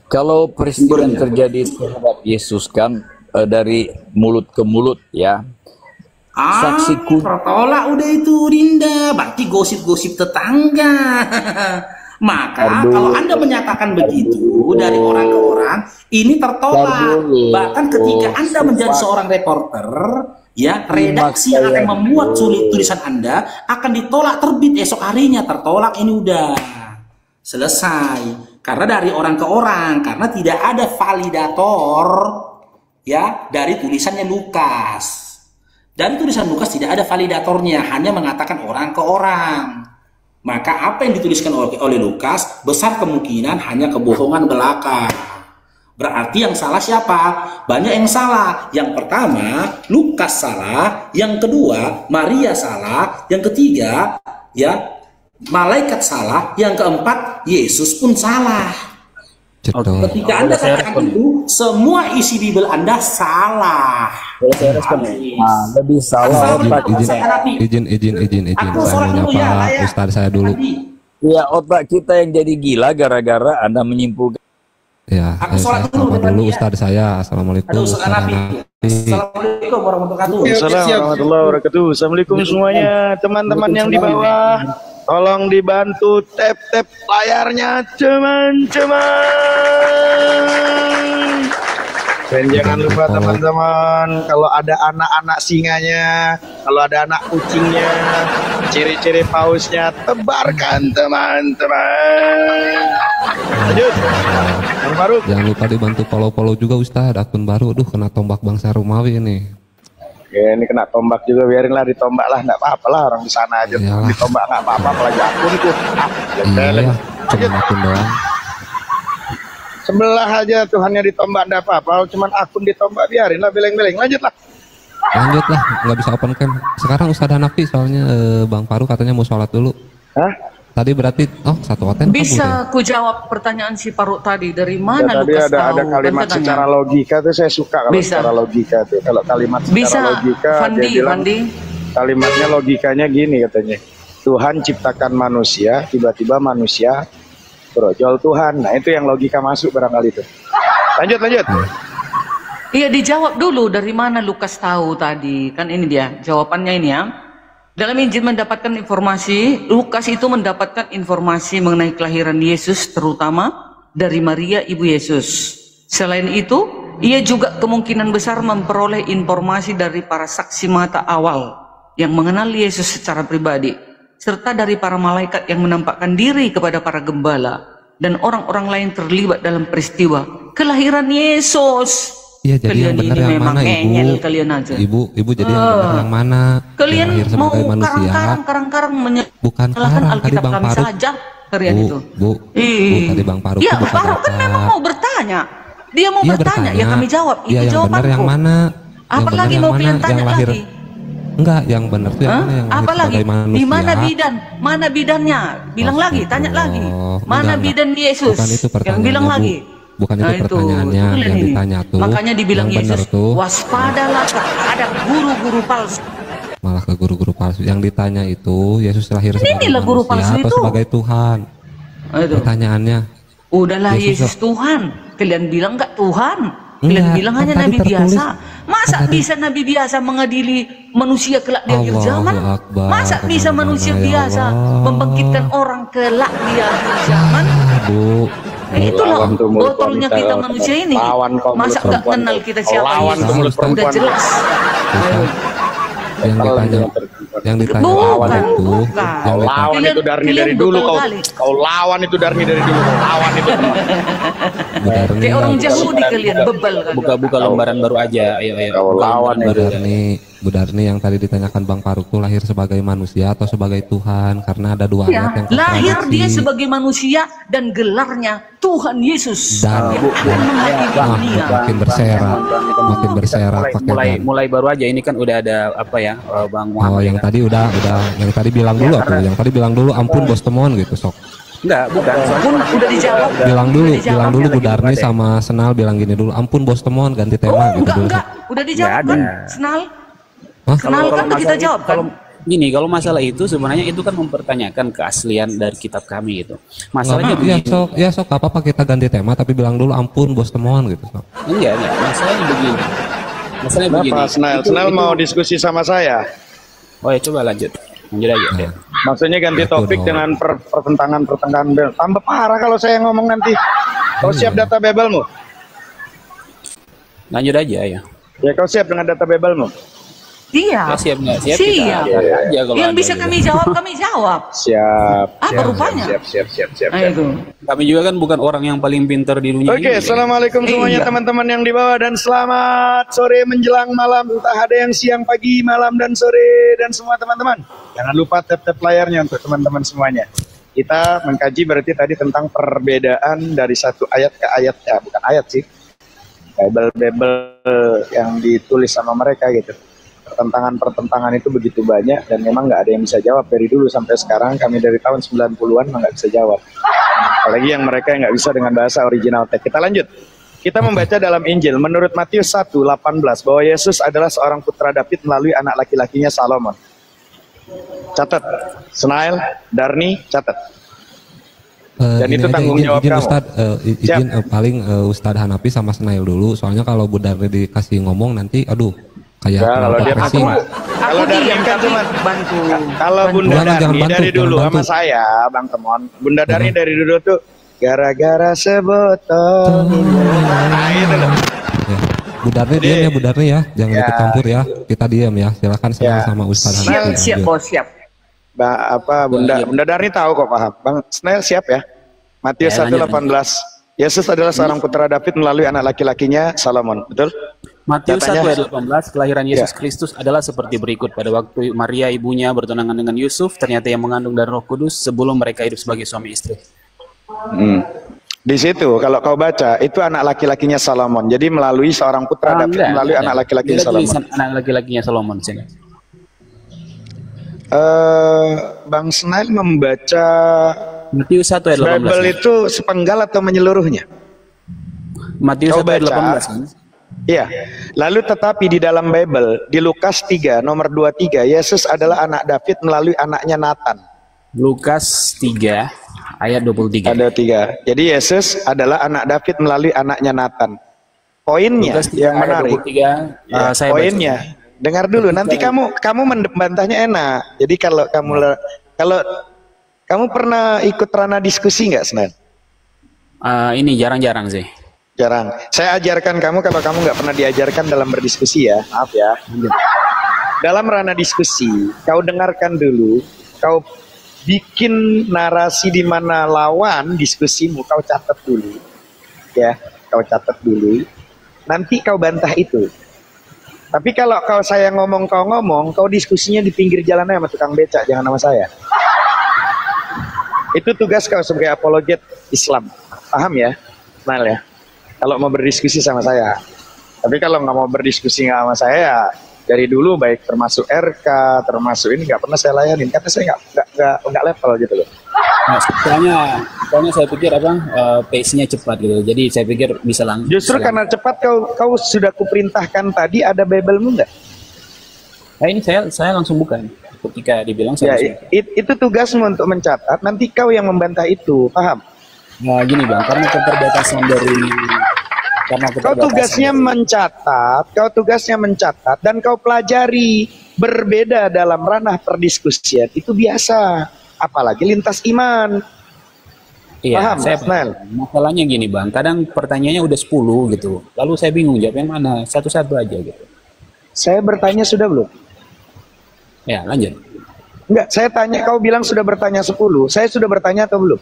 Kalau peristiwa yang terjadi terhadap Yesus kan dari mulut ke mulut, ya. Saksi tertolak udah itu, Dinda. Berarti gosip-gosip tetangga. Maka kalau Anda menyatakan begitu dari orang ke orang, ini tertolak. Bahkan ketika Anda menjadi seorang reporter, ya, redaksi yang akan memuat tulisan Anda akan ditolak terbit esok harinya. Tertolak, ini udah selesai. Karena dari orang ke orang, karena tidak ada validator, ya, dari tulisannya Lukas. Dari tulisan Lukas tidak ada validatornya, hanya mengatakan orang ke orang. Maka apa yang dituliskan oleh Lukas besar kemungkinan hanya kebohongan belaka. Berarti yang salah siapa? Banyak yang salah. Yang pertama, Lukas salah. Yang kedua, Maria salah. Yang ketiga, ya, malaikat salah. Yang keempat, Yesus pun salah. Ketika Anda katakan itu, semua isi Bible Anda salah. Lebih salah. Izin. Saya mau nyapa Ustadz saya dulu. Ya, otak kita yang jadi gila gara-gara Anda menyimpulkan. Ya, saya sapa dulu Ustadz saya. Assalamualaikum. Assalamualaikum warahmatullahi wabarakatuh. Assalamualaikum semuanya, teman-teman yang di bawah. Tolong dibantu tap layarnya, teman-teman. Dan jangan lupa teman-teman, kalau ada anak-anak singanya, kalau ada anak kucingnya, ciri-ciri pausnya tebarkan, teman-teman. Lanjut, yang baru. Jangan lupa dibantu follow juga Ustadz, akun baru. Duh, kena tombak bangsa Romawi ini. Ya, ini kena tombak juga, biarinlah ditombak lah, nggak apa-apa lah, orang di sana aja. Iyalah. Ditombak nggak apa-apa, apalagi akunku. Iya, cuma akun doang. Sebelah aja Tuhannya ditombak, nggak apa-apa, cuman akun ditombak, biarinlah, beleng-beleng. Lanjutlah, nggak bisa open cam. Sekarang Ustadz Hanafi soalnya Bang Faru katanya mau sholat dulu. Hah? Tadi berarti satu hotel. Bisa ku jawab pertanyaan si Paruk tadi, dari mana ya, Lukas tadi tahu? ada kalimat secara logika tuh saya suka kalau secara logika tuh. Kalau kalimat secara logika dia bilang kalimatnya logikanya gini katanya. Tuhan ciptakan manusia, tiba-tiba manusia berojol Tuhan. Nah, itu yang logika masuk barangkali itu. Lanjut. Iya, dijawab dulu dari mana Lukas tahu tadi. Kan ini dia jawabannya ini ya. Dalam Injil mendapatkan informasi, Lukas itu mendapatkan informasi mengenai kelahiran Yesus terutama dari Maria ibu Yesus. Selain itu, ia juga kemungkinan besar memperoleh informasi dari para saksi mata awal yang mengenal Yesus secara pribadi, serta dari para malaikat yang menampakkan diri kepada para gembala dan orang-orang lain terlibat dalam peristiwa kelahiran Yesus. Iya, jadi yang benar yang mana Ibu? Kalian aja. Ibu jadi yang benar yang mana? Kalian yang mau manusia. karang-karang Bukan karang, tadi Bang kami Faruk saja kalian itu. Bu, tadi Bang Faruk ya, itu bukan Faruk kan memang mau bertanya. Dia mau bertanya, ya kami jawab. Iya, yang benar yang mana? Apalagi mau kalian tanya lagi? Enggak, yang benar tuh yang mana yang lahir sebagai manusia. Di mana bidan? Mana bidannya? Bilang lagi, tanya lagi. Mana bidan Yesus? Bukan itu pertanyaannya, yang bilang lagi. Bukan itu pertanyaannya, yang ditanya tuh. Makanya dibilang Yesus, waspadalah terhadap guru-guru palsu. Malah ke guru-guru palsu. Yang ditanya itu, Yesus lahir sebagai manusia atau sebagai Tuhan? Pertanyaannya. Udahlah, Yesus Tuhan. Kalian bilang enggak Tuhan? Kalian bilang hanya nabi biasa. Masa bisa nabi biasa mengadili manusia kelak di akhir zaman? Masa bisa manusia biasa membangkitkan orang kelak di akhir zaman? Bu, itu loh botolnya kita manusia ini. Masa nggak kenal kita siapa Yesus? Udah jelas. yang ditanya lawan itu, yang lawan itu dari dulu kau lawan itu dari dulu, kau lawan itu. Kayak orang Yahudi kalian, bebal kan. Buka lembaran baru aja, ayo. Kau lawan Bu Darni yang tadi ditanyakan Bang Faruk tuh lahir sebagai manusia atau sebagai Tuhan, karena ada dua ayat yang lahir dia sebagai manusia dan gelarnya Tuhan Yesus. Dan makin berserak mulai baru aja ini kan udah ada apa ya Bang Muhammad. Yang tadi udah yang tadi bilang dulu yang tadi bilang dulu ampun bos temon gitu sok. Enggak, bukan. Ampun udah dijawab. Bilang dulu Bu Darni sama Senal bilang gini dulu, ampun bos temon ganti tema gitu dulu. Enggak, udah dijawab kan Senal. Senal kan kita jawab kan. Gini, kalau masalah itu sebenarnya itu kan mempertanyakan keaslian dari kitab kami gitu. Masalahnya begini. Ya sok apa-apa kita ganti tema tapi bilang dulu ampun bos temon gitu sok. Enggak. Masalahnya begini. Senal mau diskusi sama saya. Oh ya coba lanjut aja. Maksudnya ganti topik dengan pertentangan tambah parah kalau saya ngomong nanti. Kau siap data bebelmu? Lanjut aja ya. Ya kau siap dengan data bebelmu? Iya. Siap. Aja yang bisa kami jawab. Siap. Apa rupanya? Siap. Kami juga kan bukan orang yang paling pintar di dunia. Oke, assalamualaikum semuanya teman-teman yang di bawah dan selamat sore menjelang malam, entah ada yang siang, pagi, malam dan sore dan semua teman-teman. Jangan lupa tap layarnya untuk teman-teman semuanya. Kita mengkaji berarti tadi tentang perbedaan dari satu ayat ke ayat, ya bukan ayat sih, Bible yang ditulis sama mereka gitu. Pertentangan itu begitu banyak dan memang nggak ada yang bisa jawab dari dulu sampai sekarang. Kami dari tahun 90-an nggak bisa jawab, apalagi yang mereka yang nggak bisa dengan bahasa original teks. Kita lanjut, kita membaca dalam Injil menurut Matius 1:18 bahwa Yesus adalah seorang putra David melalui anak laki-lakinya Salomon. Catat, Senail, Darni, catat. Dan itu tanggung jawab kamu. Izin paling Ustadz Hanafi sama Senail dulu, soalnya kalau Bu Darni dikasih ngomong nanti aduh kayak kalau dia kalau Darni kan cuma bantu. Kalau Bunda Darni dari dulu sama saya Bang Temon, Bunda Darni dari dulu tuh gara-gara sebotol. Nah itu loh. Bu Darni diam ya Bu Darni ya, jangan ikut campur ya, kita diam ya, silakan sama Ustadz Hanafi. Siap. Bunda Darni tahu kok, paham. Bang Snail siap ya. Matius 1:18 Yesus adalah seorang putra David melalui anak laki-lakinya Salomon, betul? Matius 1:18 kelahiran Yesus Kristus adalah seperti berikut. Pada waktu Maria ibunya bertunangan dengan Yusuf, ternyata yang mengandung dari Roh Kudus sebelum mereka hidup sebagai suami istri. Di situ kalau kau baca itu anak laki-lakinya Salomon. Jadi melalui seorang putra David melalui anak laki-lakinya Salomon. Anak laki-lakinya Salomon sini. Bang Snail membaca Matius 1:18. Bible itu sepenggal atau menyeluruhnya? Matius 1:18 kan? Iya. Lalu tetapi di dalam Bible di Lukas 3 nomor 23 Yesus adalah anak David melalui anaknya Nathan. Lukas 3 ayat 23. Ada 3. Jadi Yesus adalah anak David melalui anaknya Nathan. Poinnya yang menarik. 23, poinnya. Dengar dulu, nanti kamu membantahnya enak. Jadi kalau kamu pernah ikut ranah diskusi nggak, Senan? Ini jarang-jarang sih. Jarang. Saya ajarkan kamu kalau kamu nggak pernah diajarkan dalam berdiskusi ya, maaf ya. Dalam ranah diskusi, kau dengarkan dulu, kau bikin narasi di mana lawan diskusimu, kau catat dulu, ya, kau catat dulu. Nanti kau bantah itu. Tapi kalau saya ngomong, kau diskusinya di pinggir jalan aja sama tukang becak, jangan sama saya. Itu tugas kau sebagai apologet Islam, paham ya, Nal ya? Kalau mau berdiskusi sama saya. Tapi kalau nggak mau berdiskusi sama saya, ya dari dulu baik termasuk RK, termasuk ini nggak pernah saya layanin, karena saya nggak level gitu loh. Nah, soalnya saya pikir pace-nya cepat gitu, jadi saya pikir bisa langsung. Justru karena cepat kau sudah kuperintahkan tadi ada Bible-mu nggak? Nah ini saya langsung buka. Ketika dibilang saya itu tugasmu untuk mencatat, nanti kau yang membantah itu, paham? Nah gini Bang, karena keterbatasan kau tugasnya mencatat dan kau pelajari. Berbeda dalam ranah perdiskusian itu biasa, apalagi lintas iman. Iya, paham, saya paham. Masalahnya gini Bang, kadang pertanyaannya udah 10 gitu, lalu saya bingung jawab yang mana, satu-satu aja gitu. Saya bertanya sudah belum? Ya, lanjut. Enggak, saya tanya, kau bilang sudah bertanya 10. Saya sudah bertanya atau belum?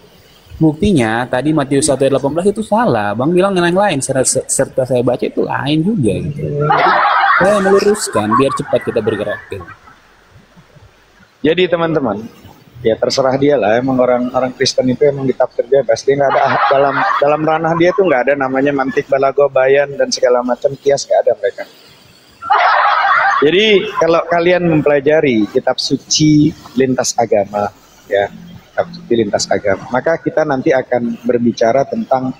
Buktinya tadi Matius 1 ayat 18 itu salah. Bang bilang yang lain, serta saya baca itu lain juga gitu. Saya meluruskan biar cepat kita bergerak. Gitu. Jadi teman-teman, ya terserah dia lah. Emang orang Kristen itu emang ditafsir bebas. Dia nggak ada dalam ranah dia tuh nggak ada namanya mantik, balago, bayan dan segala macam kias, nggak ada mereka. Jadi kalau kalian mempelajari kitab suci lintas agama, ya kitab suci lintas agama, maka kita nanti akan berbicara tentang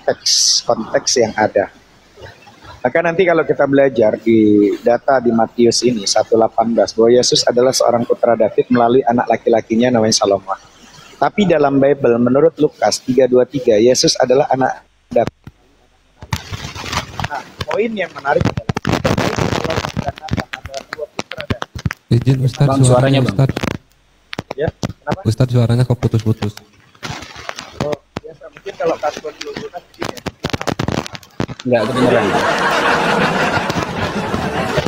konteks yang ada. Maka nanti kalau kita belajar di data di Matius ini 1:18 bahwa Yesus adalah seorang putra David melalui anak laki-lakinya namanya Salomon. Tapi dalam Bible menurut Lukas 3:23 Yesus adalah anak David. Nah, poin yang menarik adalah ada dua putra David. Izin Ustadz, Bang, suaranya Bang. Ustadz. Ya, kenapa? Ustadz suaranya kok putus-putus. Oh, biasa mungkin kalau kasuan dulu lunas begini ya. Enggak kedengeran.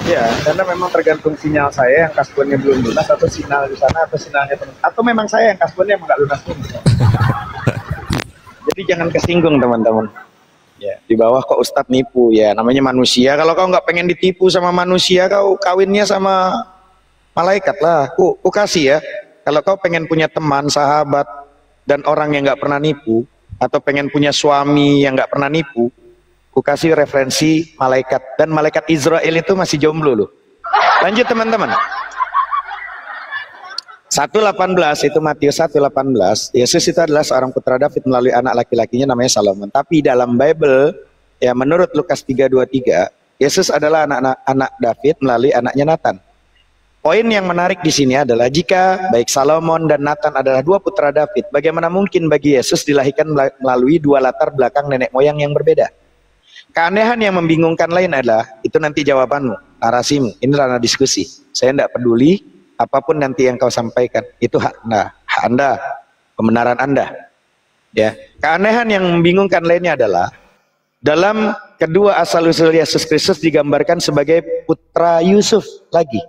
Ya, karena memang tergantung sinyal saya yang kasbonnya belum lunas atau sinyal di sana atau sinyalnya atau memang saya yang kasbonnya emang nggak lunas pun. Jadi jangan kesinggung teman-teman. Ya, di bawah kok Ustadz nipu ya, namanya manusia. Kalau kau nggak pengen ditipu sama manusia, kau kawinnya sama malaikat lah. Ku kasih ya. Kalau kau pengen punya teman, sahabat dan orang yang nggak pernah nipu, atau pengen punya suami yang nggak pernah nipu, ku kasih referensi malaikat, dan malaikat Israel itu masih jomblo loh. Lanjut teman-teman. 1:18 itu Matius 1:18. Yesus itu adalah seorang putra David melalui anak laki-lakinya namanya Salomon. Tapi dalam Bible ya menurut Lukas 3:23 Yesus adalah anak David melalui anaknya Nathan. Poin yang menarik di sini adalah jika baik Salomon dan Nathan adalah dua putra David, bagaimana mungkin bagi Yesus dilahirkan melalui dua latar belakang nenek moyang yang berbeda? Keanehan yang membingungkan lain adalah, itu nanti jawabanmu, narasimu, ini ranah diskusi. Saya tidak peduli, apapun nanti yang kau sampaikan, itu hak Anda, kebenaran Anda. Ya, keanehan yang membingungkan lainnya adalah, dalam kedua asal-usul Yesus Kristus digambarkan sebagai putra Yusuf lagi.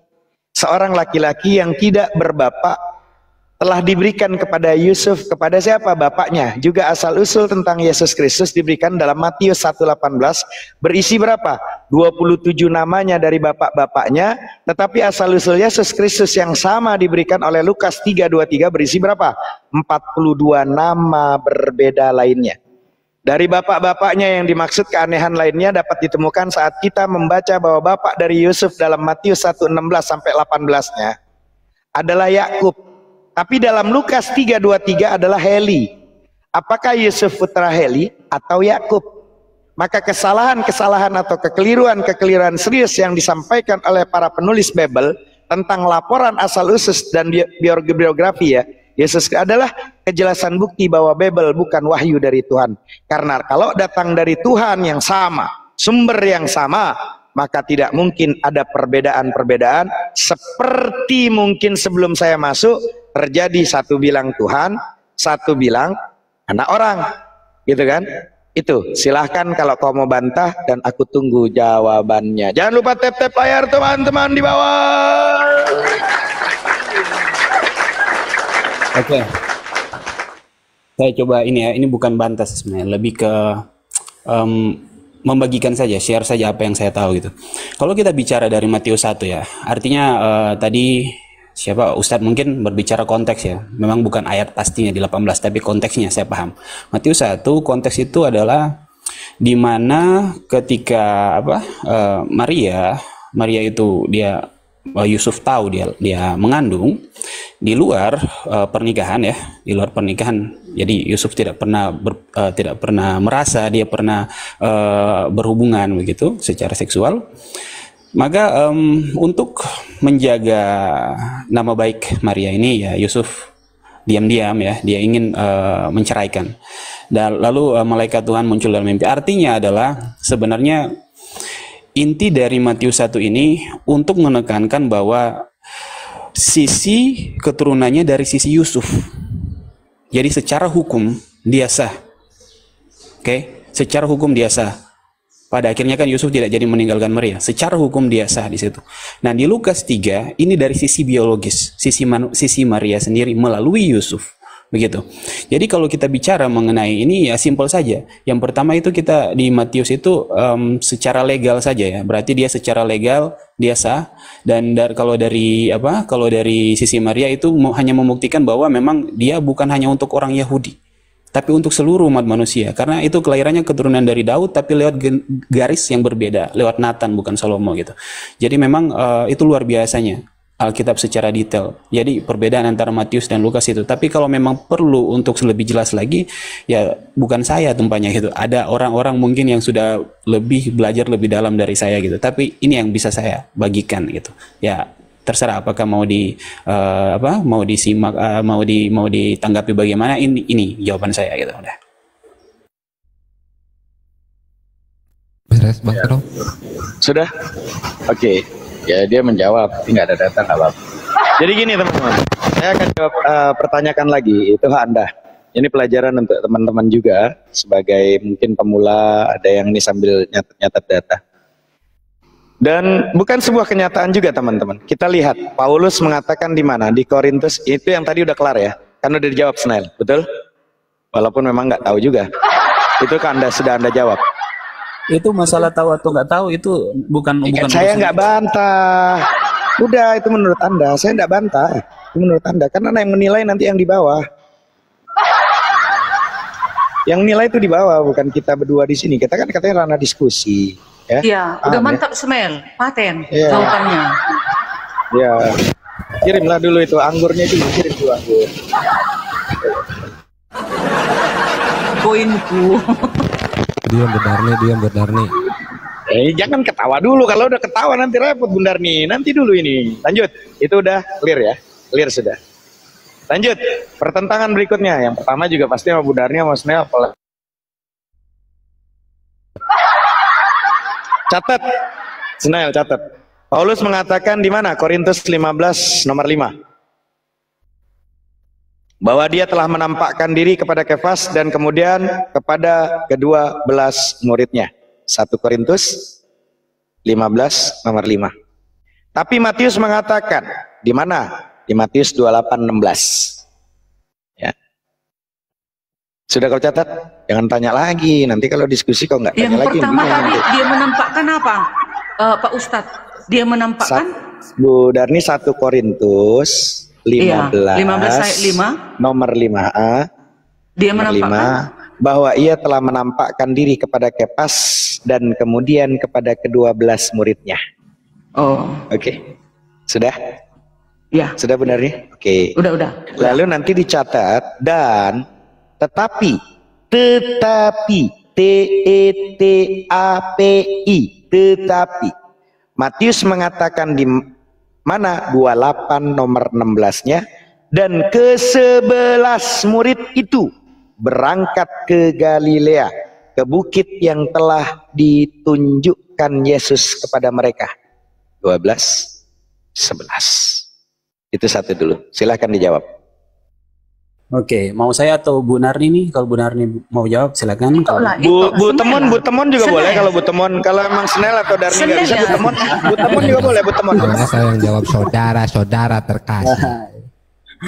Seorang laki-laki yang tidak berbapak telah diberikan kepada Yusuf, kepada siapa? Bapaknya. Juga asal-usul tentang Yesus Kristus diberikan dalam Matius 1:18 berisi berapa? 27 namanya dari bapak-bapaknya, tetapi asal-usul Yesus Kristus yang sama diberikan oleh Lukas 3:23 berisi berapa? 42 nama berbeda lainnya. Dari bapak-bapaknya yang dimaksud keanehan lainnya dapat ditemukan saat kita membaca bahwa bapak dari Yusuf dalam Matius 1:16 sampai 18-nya adalah Yakub. Tapi dalam Lukas 3:23 adalah Heli. Apakah Yusuf putra Heli atau Yakub? Maka kesalahan-kesalahan atau kekeliruan-kekeliruan serius yang disampaikan oleh para penulis Bible tentang laporan asal-usul dan biografi ya, Yesus adalah kejelasan bukti bahwa Bible bukan wahyu dari Tuhan. Karena kalau datang dari Tuhan yang sama, sumber yang sama, maka tidak mungkin ada perbedaan-perbedaan seperti mungkin sebelum saya masuk terjadi satu bilang Tuhan, satu bilang anak orang, gitu kan? Itu silahkan kalau kau mau bantah dan aku tunggu jawabannya. Jangan lupa tap-tap layar teman-teman di bawah. Oke. Saya coba ini ya, ini bukan bantah sebenarnya, lebih ke membagikan saja, share saja apa yang saya tahu gitu. Kalau kita bicara dari Matius 1 ya, artinya tadi siapa Ustadz mungkin berbicara konteks ya, memang bukan ayat pastinya di 18, tapi konteksnya saya paham. Matius 1 konteks itu adalah di mana ketika Maria itu dia Yusuf tahu dia mengandung di luar pernikahan ya, di luar pernikahan. Jadi Yusuf tidak pernah merasa dia pernah berhubungan begitu secara seksual. Maka untuk menjaga nama baik Maria ini ya, Yusuf diam-diam ya, dia ingin menceraikan. Dan lalu malaikat Tuhan muncul dalam mimpi. Artinya adalah sebenarnya inti dari Matius 1 ini untuk menekankan bahwa sisi keturunannya dari sisi Yusuf. Jadi secara hukum dia sah. Oke, secara hukum dia sah. Pada akhirnya kan Yusuf tidak jadi meninggalkan Maria. Secara hukum dia sah di situ. Nah, di Lukas 3 ini dari sisi biologis, sisi Maria sendiri melalui Yusuf. Begitu. Jadi kalau kita bicara mengenai ini ya simpel saja. Yang pertama itu kita di Matius itu secara legal saja ya. Berarti dia secara legal dia sah, dan kalau dari sisi Maria itu hanya membuktikan bahwa memang dia bukan hanya untuk orang Yahudi, tapi untuk seluruh umat manusia, karena itu kelahirannya keturunan dari Daud tapi lewat garis yang berbeda, lewat Nathan bukan Salomo gitu. Jadi memang itu luar biasanya Alkitab secara detail. Jadi perbedaan antara Matius dan Lukas itu. Tapi kalau memang perlu untuk lebih jelas lagi, ya bukan saya tumpahnya gitu. Ada orang-orang mungkin yang sudah belajar lebih dalam dari saya gitu. Tapi ini yang bisa saya bagikan gitu. Ya terserah apakah mau disimak, mau ditanggapi bagaimana. Ini jawaban saya gitu. Udah. Beres Bang Tero? Sudah? Oke. Ya dia menjawab, tapi nggak ada data nggak apa-apa. Jadi gini teman-teman, saya akan jawab pertanyakan lagi, itu hak Anda. Ini pelajaran untuk teman-teman juga, sebagai mungkin pemula, ada yang ini sambil nyatat data. Dan bukan sebuah kenyataan juga teman-teman. Kita lihat, Paulus mengatakan di mana? Di Korintus, itu yang tadi udah kelar ya, kan udah dijawab Snail, betul? Walaupun memang nggak tahu juga. Itu kan sudah Anda jawab. Itu masalah tahu atau nggak tahu itu bukan saya nggak bantah. Udah itu menurut Anda, saya nggak bantah. Itu menurut Anda, karena yang menilai nanti yang di bawah. Yang nilai itu di bawah, bukan kita berdua di sini. Kita kan katanya ranah diskusi. Ya, udah mantap Smel, paten jawabannya. Ya, kirimlah dulu itu anggurnya dulu, kirim dulu anggur. Poinku. Diam benar nih. Jangan ketawa dulu, kalau udah ketawa nanti repot Bundar nih. Nanti dulu ini. Lanjut. Itu udah clear ya? Clear sudah. Lanjut. Pertentangan berikutnya. Yang pertama juga pasti sama Bundarnya sama Snell. Catat. Snell catat. Paulus mengatakan di mana? Korintus 15 nomor 5. Bahwa dia telah menampakkan diri kepada Kefas dan kemudian kepada kedua belas muridnya. 1 Korintus 15 nomor 5. Tapi Matius mengatakan di mana? Di Matius 28:16. Ya. Sudah kau catat? Jangan tanya lagi. Nanti kalau diskusi kau nggak tanya lagi. Yang pertama tadi dia menampakkan apa? Pak Ustadz, dia menampakkan Bu Darni 1 Korintus 15 ayat 5 nomor 5a dia menampakkan bahwa ia telah menampakkan diri kepada Kefas dan kemudian kepada kedua belas muridnya. Oke. Sudah? Ya. Sudah benar nih? Oke. Udah. Lalu nanti dicatat dan tetapi tetapi Matius mengatakan di mana? 28 nomor 16-nya, dan ke-11 murid itu berangkat ke Galilea, ke bukit yang telah ditunjukkan Yesus kepada mereka. 12, 11. Itu satu dulu. Silahkan dijawab. Oke, mau saya atau Bu Narni nih? Kalau Bu Narni mau jawab silakan. Bu Temon juga boleh kalau Bu Temon. Kalau emang Snell atau Darni nggak bisa, Bu Temon juga boleh. Bu Temon. Saya yang jawab saudara terkasih.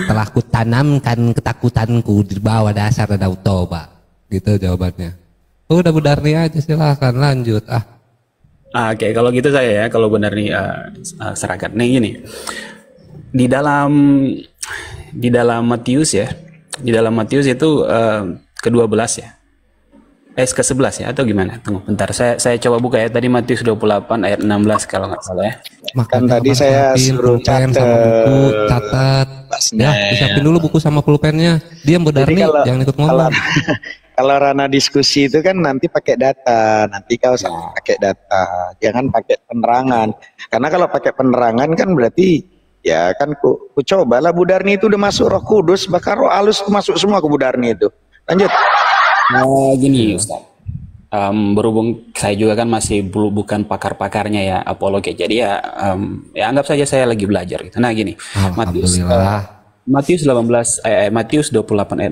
Telah kutanamkan ketakutanku di bawah dasar Danau Toba. Gitu jawabannya. Udah Bu Darni aja, silakan lanjut. Oke, kalau gitu saya ya, kalau Bu Darni serahkan. Nih gini, di dalam Matius ya. Di dalam Matius itu ke-12 ya. ke-11 ya atau gimana? Tunggu bentar, saya coba buka ya. Tadi Matius 28 ayat 16 kalau nggak salah ya. Makan tadi saya suruh catat sama buku, catat. Ya, disiapin dulu buku sama pulpennya. Diam Darni, jangan ikut ngomong. Kalau ranah diskusi itu kan nanti pakai data, nanti kau pakai data, jangan pakai penerangan. Karena kalau pakai penerangan kan berarti ya kan ku cobalah Bu Darni itu udah masuk Roh Kudus, bahkan Roh Halus masuk semua ke Bu Darni itu. Lanjut. Gini Ustaz, berhubung saya juga kan masih bukan pakar-pakarnya ya apologi, jadi ya anggap saja saya lagi belajar gitu. Nah gini, Alhamdulillah. Matius 28 ayat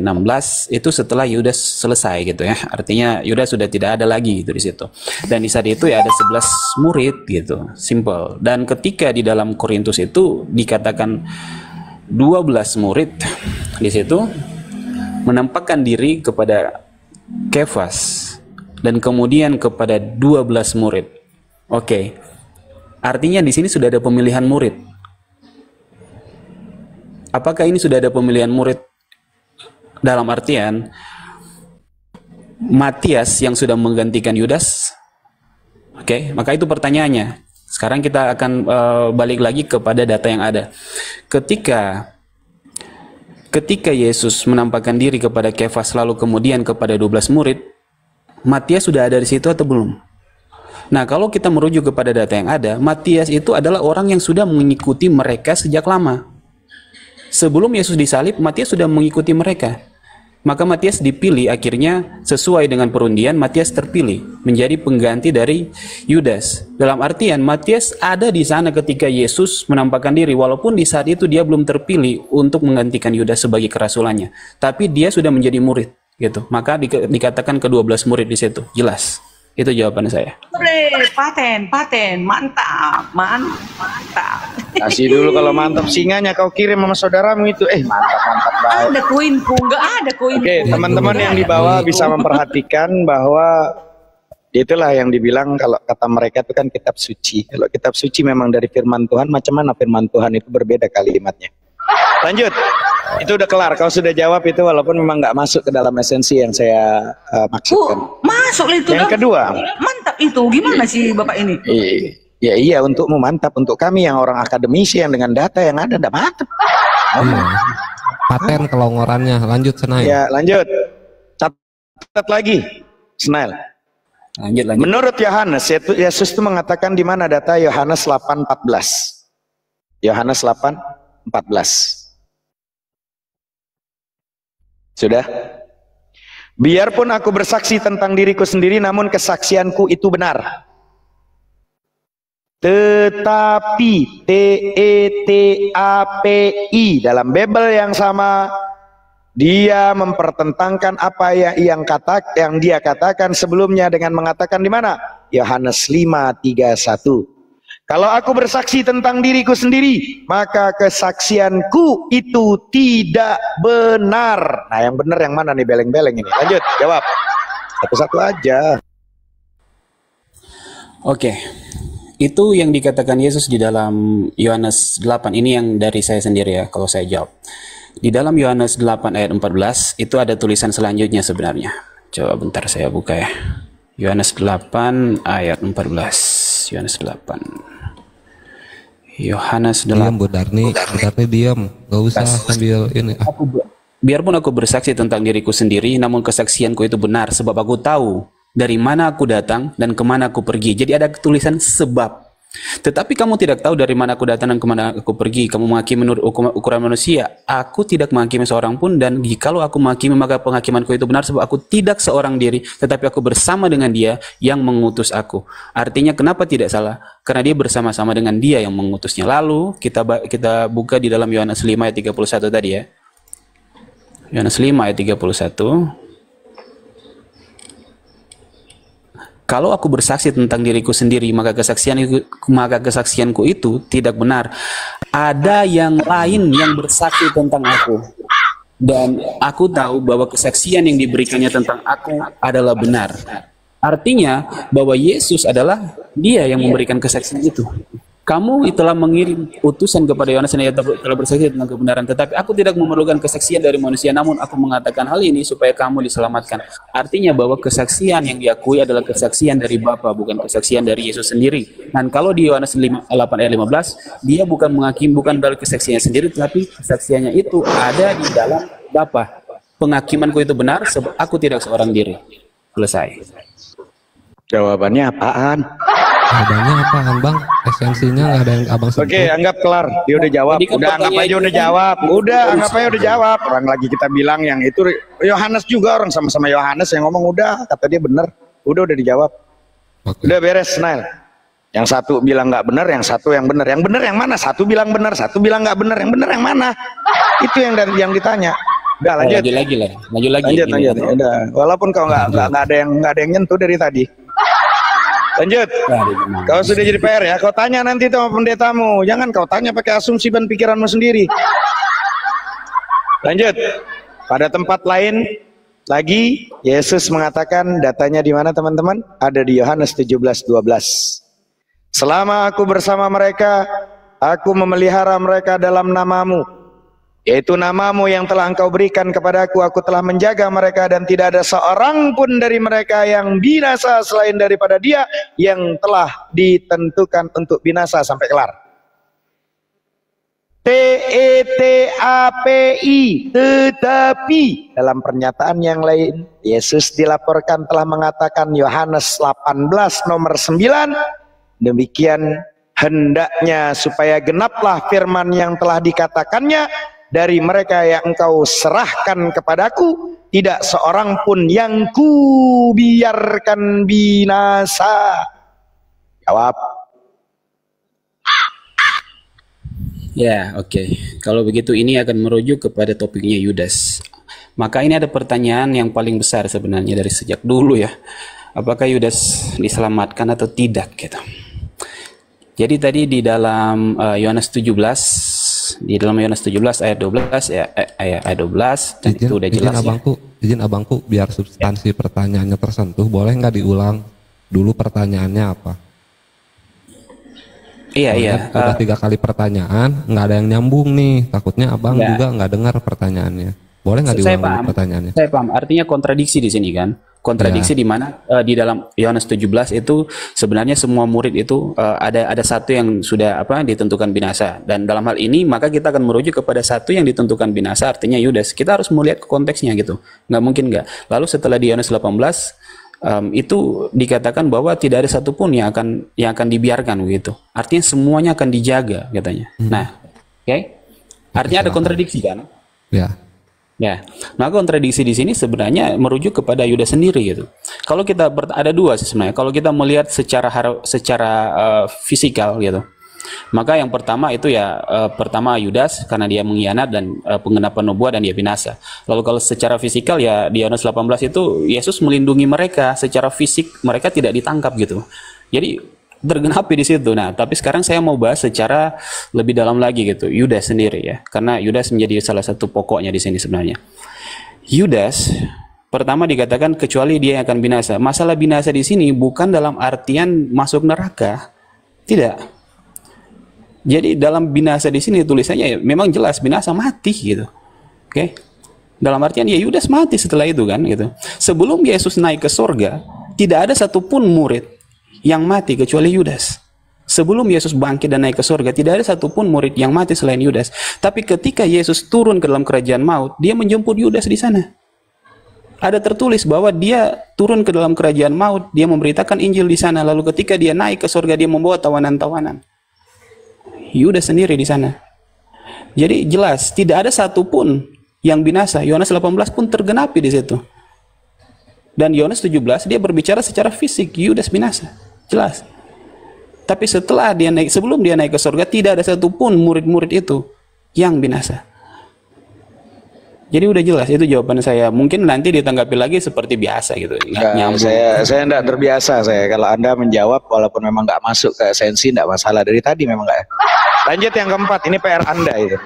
16 itu setelah Yudas selesai gitu ya. Artinya Yudas sudah tidak ada lagi gitu di situ. Dan di saat itu ya ada 11 murid gitu. Simple. Dan ketika di dalam Korintus itu dikatakan 12 murid di situ menampakkan diri kepada Kefas dan kemudian kepada 12 murid. Oke. Artinya di sini sudah ada pemilihan murid. Apakah ini sudah ada pemilihan murid dalam artian Matias yang sudah menggantikan Yudas? Oke, maka itu pertanyaannya. Sekarang kita akan balik lagi kepada data yang ada. Ketika Yesus menampakkan diri kepada Kefas lalu kemudian kepada 12 murid, Matias sudah ada di situ atau belum? Nah, kalau kita merujuk kepada data yang ada, Matias itu adalah orang yang sudah mengikuti mereka sejak lama. Sebelum Yesus disalib, Matias sudah mengikuti mereka. Maka Matias dipilih, akhirnya sesuai dengan perundian, Matias terpilih menjadi pengganti dari Yudas. Dalam artian, Matias ada di sana ketika Yesus menampakkan diri, walaupun di saat itu dia belum terpilih untuk menggantikan Yudas sebagai kerasulannya. Tapi dia sudah menjadi murid, gitu. Maka dikatakan ke-12 murid di situ. Jelas. Itu jawaban saya. Paten, mantap. Kasih dulu kalau mantap singanya kau kirim sama saudaramu itu. Mantap banget. Ada koinku, nggak ada koinku. Oke, teman-teman yang di bawah bisa memperhatikan bahwa itulah yang dibilang kalau kata mereka itu kan kitab suci. Kalau kitab suci memang dari firman Tuhan, macam mana firman Tuhan itu berbeda kalimatnya. Lanjut. Itu udah kelar, kau sudah jawab itu walaupun memang nggak masuk ke dalam esensi yang saya maksudkan. Masuk itu. Yang kedua, mantap itu, gimana sih Bapak ini? Iya, untukmu mantap, untuk kami yang orang akademisi yang dengan data yang ada, udah mantap. Paten kelongorannya, lanjut Senail. Ya, lanjut. Catat lagi, Senail. Lanjut. Menurut Yohanes, Yesus itu mengatakan di mana data Yohanes 8:14. Yohanes 8:14. Sudah? Biarpun aku bersaksi tentang diriku sendiri, namun kesaksianku itu benar. Tetapi, T-E-T-A-P-I, dalam Bible yang sama, dia mempertentangkan apa yang dia katakan sebelumnya dengan mengatakan di mana? Yohanes 5:31. Kalau aku bersaksi tentang diriku sendiri, maka kesaksianku itu tidak benar. Nah, yang benar yang mana nih, beleng-beleng ini? Lanjut, jawab. Satu-satu aja. Oke. Itu yang dikatakan Yesus di dalam Yohanes 8. Ini yang dari saya sendiri ya, kalau saya jawab. Di dalam Yohanes 8 ayat 14, itu ada tulisan selanjutnya sebenarnya. Coba bentar saya buka ya. Yohanes 8 ayat 14. Yohanes 8. Yohanes 8. Diam Bu Darni diam, gak usah sambil ini. Biarpun aku bersaksi tentang diriku sendiri, namun kesaksianku itu benar, sebab aku tahu dari mana aku datang dan kemana aku pergi. Jadi ada tulisan sebab. Tetapi kamu tidak tahu dari mana aku datang dan kemana aku pergi. Kamu menghakimi menurut ukuran manusia. Aku tidak menghakimi seorang pun, dan jikalau aku menghakimi, maka penghakimanku itu benar, sebab aku tidak seorang diri, tetapi aku bersama dengan Dia yang mengutus aku. Artinya kenapa tidak salah? Karena dia bersama-sama dengan Dia yang mengutusnya. Lalu kita buka di dalam Yohanes 5 ayat 31 tadi ya. Yohanes 5 ayat 31. Kalau aku bersaksi tentang diriku sendiri, maka kesaksianku itu tidak benar. Ada yang lain yang bersaksi tentang aku. Dan aku tahu bahwa kesaksian yang diberikannya tentang aku adalah benar. Artinya bahwa Yesus adalah Dia yang memberikan kesaksian itu. Kamu telah mengirim utusan kepada Yohanes yang telah bersaksi tentang kebenaran, tetapi aku tidak memerlukan kesaksian dari manusia, namun aku mengatakan hal ini supaya kamu diselamatkan. Artinya bahwa kesaksian yang diakui adalah kesaksian dari Bapa, bukan kesaksian dari Yesus sendiri. Dan kalau di Yohanes 8 ayat 15, dia bukan menghakimi, bukan dari kesaksiannya sendiri, tetapi kesaksiannya itu ada di dalam Bapa. Penghakimanku itu benar, sebab aku tidak seorang diri. Selesai. Jawabannya apaan? Jawabannya apaan Bang? Esensinya nggak ada yang abang sebut. Oke, anggap kelar. Dia udah jawab. Udah anggap aja udah jawab. Udah anggap aja udah jawab. Orang lagi kita bilang yang itu Yohanes juga, orang sama-sama Yohanes yang ngomong udah, kata dia bener. Udah dijawab. Oke. Udah beres, Nail. Yang satu bilang nggak benar, yang satu yang benar. Yang benar yang mana? Satu bilang benar, satu bilang nggak benar. Yang benar yang mana? Itu yang ditanya. Udah lanjut. Lanjut lagi lah. Lanjut. Udah. Walaupun kau nggak ada yang nyentuh dari tadi. Lanjut. Kau sudah jadi PR ya. Kau tanya nanti sama pendetamu. Jangan kau tanya pakai asumsi dan pikiranmu sendiri. Lanjut. Pada tempat lain lagi Yesus mengatakan, datanya di mana teman-teman? Ada di Yohanes 17:12. Selama aku bersama mereka, aku memelihara mereka dalam namamu, yaitu namamu yang telah engkau berikan kepadaku. Aku telah menjaga mereka dan tidak ada seorang pun dari mereka yang binasa selain daripada dia yang telah ditentukan untuk binasa. Sampai kelar. TETAPI, tetapi dalam pernyataan yang lain Yesus dilaporkan telah mengatakan, Yohanes 18 nomor 9, demikian hendaknya supaya genaplah firman yang telah dikatakannya, dari mereka yang engkau serahkan kepadaku tidak seorang pun yang kubiarkan binasa. Jawab. Ya, oke. Kalau begitu ini akan merujuk kepada topiknya Yudas. Maka ini ada pertanyaan yang paling besar sebenarnya dari sejak dulu ya. Apakah Yudas diselamatkan atau tidak gitu. Jadi tadi di dalam Yohanes 17, ayat 12 ya, ayat 12 dan itu udah jelas. Izin abangku biar substansi pertanyaannya tersentuh, boleh nggak diulang dulu pertanyaannya apa? Iya. Udah 3 kali pertanyaan, nggak ada yang nyambung nih. Takutnya abang juga nggak dengar pertanyaannya. Boleh nggak diulang dulu pertanyaannya? Saya paham. Artinya kontradiksi di sini kan? Kontradiksi di mana di dalam Yohanes 17 itu sebenarnya semua murid itu ada satu yang sudah ditentukan binasa, dan dalam hal ini maka kita akan merujuk kepada satu yang ditentukan binasa, artinya Yudas. Kita harus melihat ke konteksnya gitu, nggak mungkin nggak. Lalu setelah di Yohanes 18 itu dikatakan bahwa tidak ada satupun yang akan dibiarkan begitu, artinya semuanya akan dijaga katanya. Nah, artinya ada kontradiksi kan? Ya, nah kontradiksi di sini sebenarnya merujuk kepada Yudas sendiri gitu. Kalau kita ada dua sih sebenarnya. Kalau kita melihat secara fisikal gitu, maka yang pertama itu pertama Yudas karena dia mengkhianat dan penggenapan nubuat dan dia binasa. Lalu kalau secara fisikal ya di Yohanes 18 itu Yesus melindungi mereka secara fisik, mereka tidak ditangkap gitu. Jadi tergenapi di situ. Nah, tapi sekarang saya mau bahas secara lebih dalam lagi gitu, Yudas sendiri ya, karena Yudas menjadi salah satu pokoknya di sini sebenarnya. Yudas pertama dikatakan kecuali dia yang akan binasa. Masalah binasa di sini bukan dalam artian masuk neraka, tidak. Jadi dalam binasa di sini tulisannya ya, memang jelas binasa mati gitu, oke? Dalam artian ya Yudas mati setelah itu kan gitu. Sebelum Yesus naik ke surga, tidak ada satupun murid yang mati kecuali Yudas. Sebelum Yesus bangkit dan naik ke surga, tidak ada satupun murid yang mati selain Yudas. Tapi ketika Yesus turun ke dalam kerajaan maut, dia menjemput Yudas di sana. Ada tertulis bahwa dia turun ke dalam kerajaan maut, dia memberitakan Injil di sana. Lalu ketika dia naik ke surga, dia membawa tawanan-tawanan. Yudas sendiri di sana. Jadi jelas tidak ada satupun yang binasa. Yohanes 18 pun tergenapi di situ. Dan Yohanes 17 dia berbicara secara fisik, Yudas binasa. Jelas. Tapi setelah sebelum dia naik ke surga, tidak ada satupun murid-murid itu yang binasa. Jadi udah jelas, itu jawaban saya. Mungkin nanti ditanggapi lagi seperti biasa gitu. Saya tidak terbiasa kalau Anda menjawab walaupun memang nggak masuk ke esensi, nggak masalah. Dari tadi memang nggak. Lanjut yang keempat, ini PR Anda itu.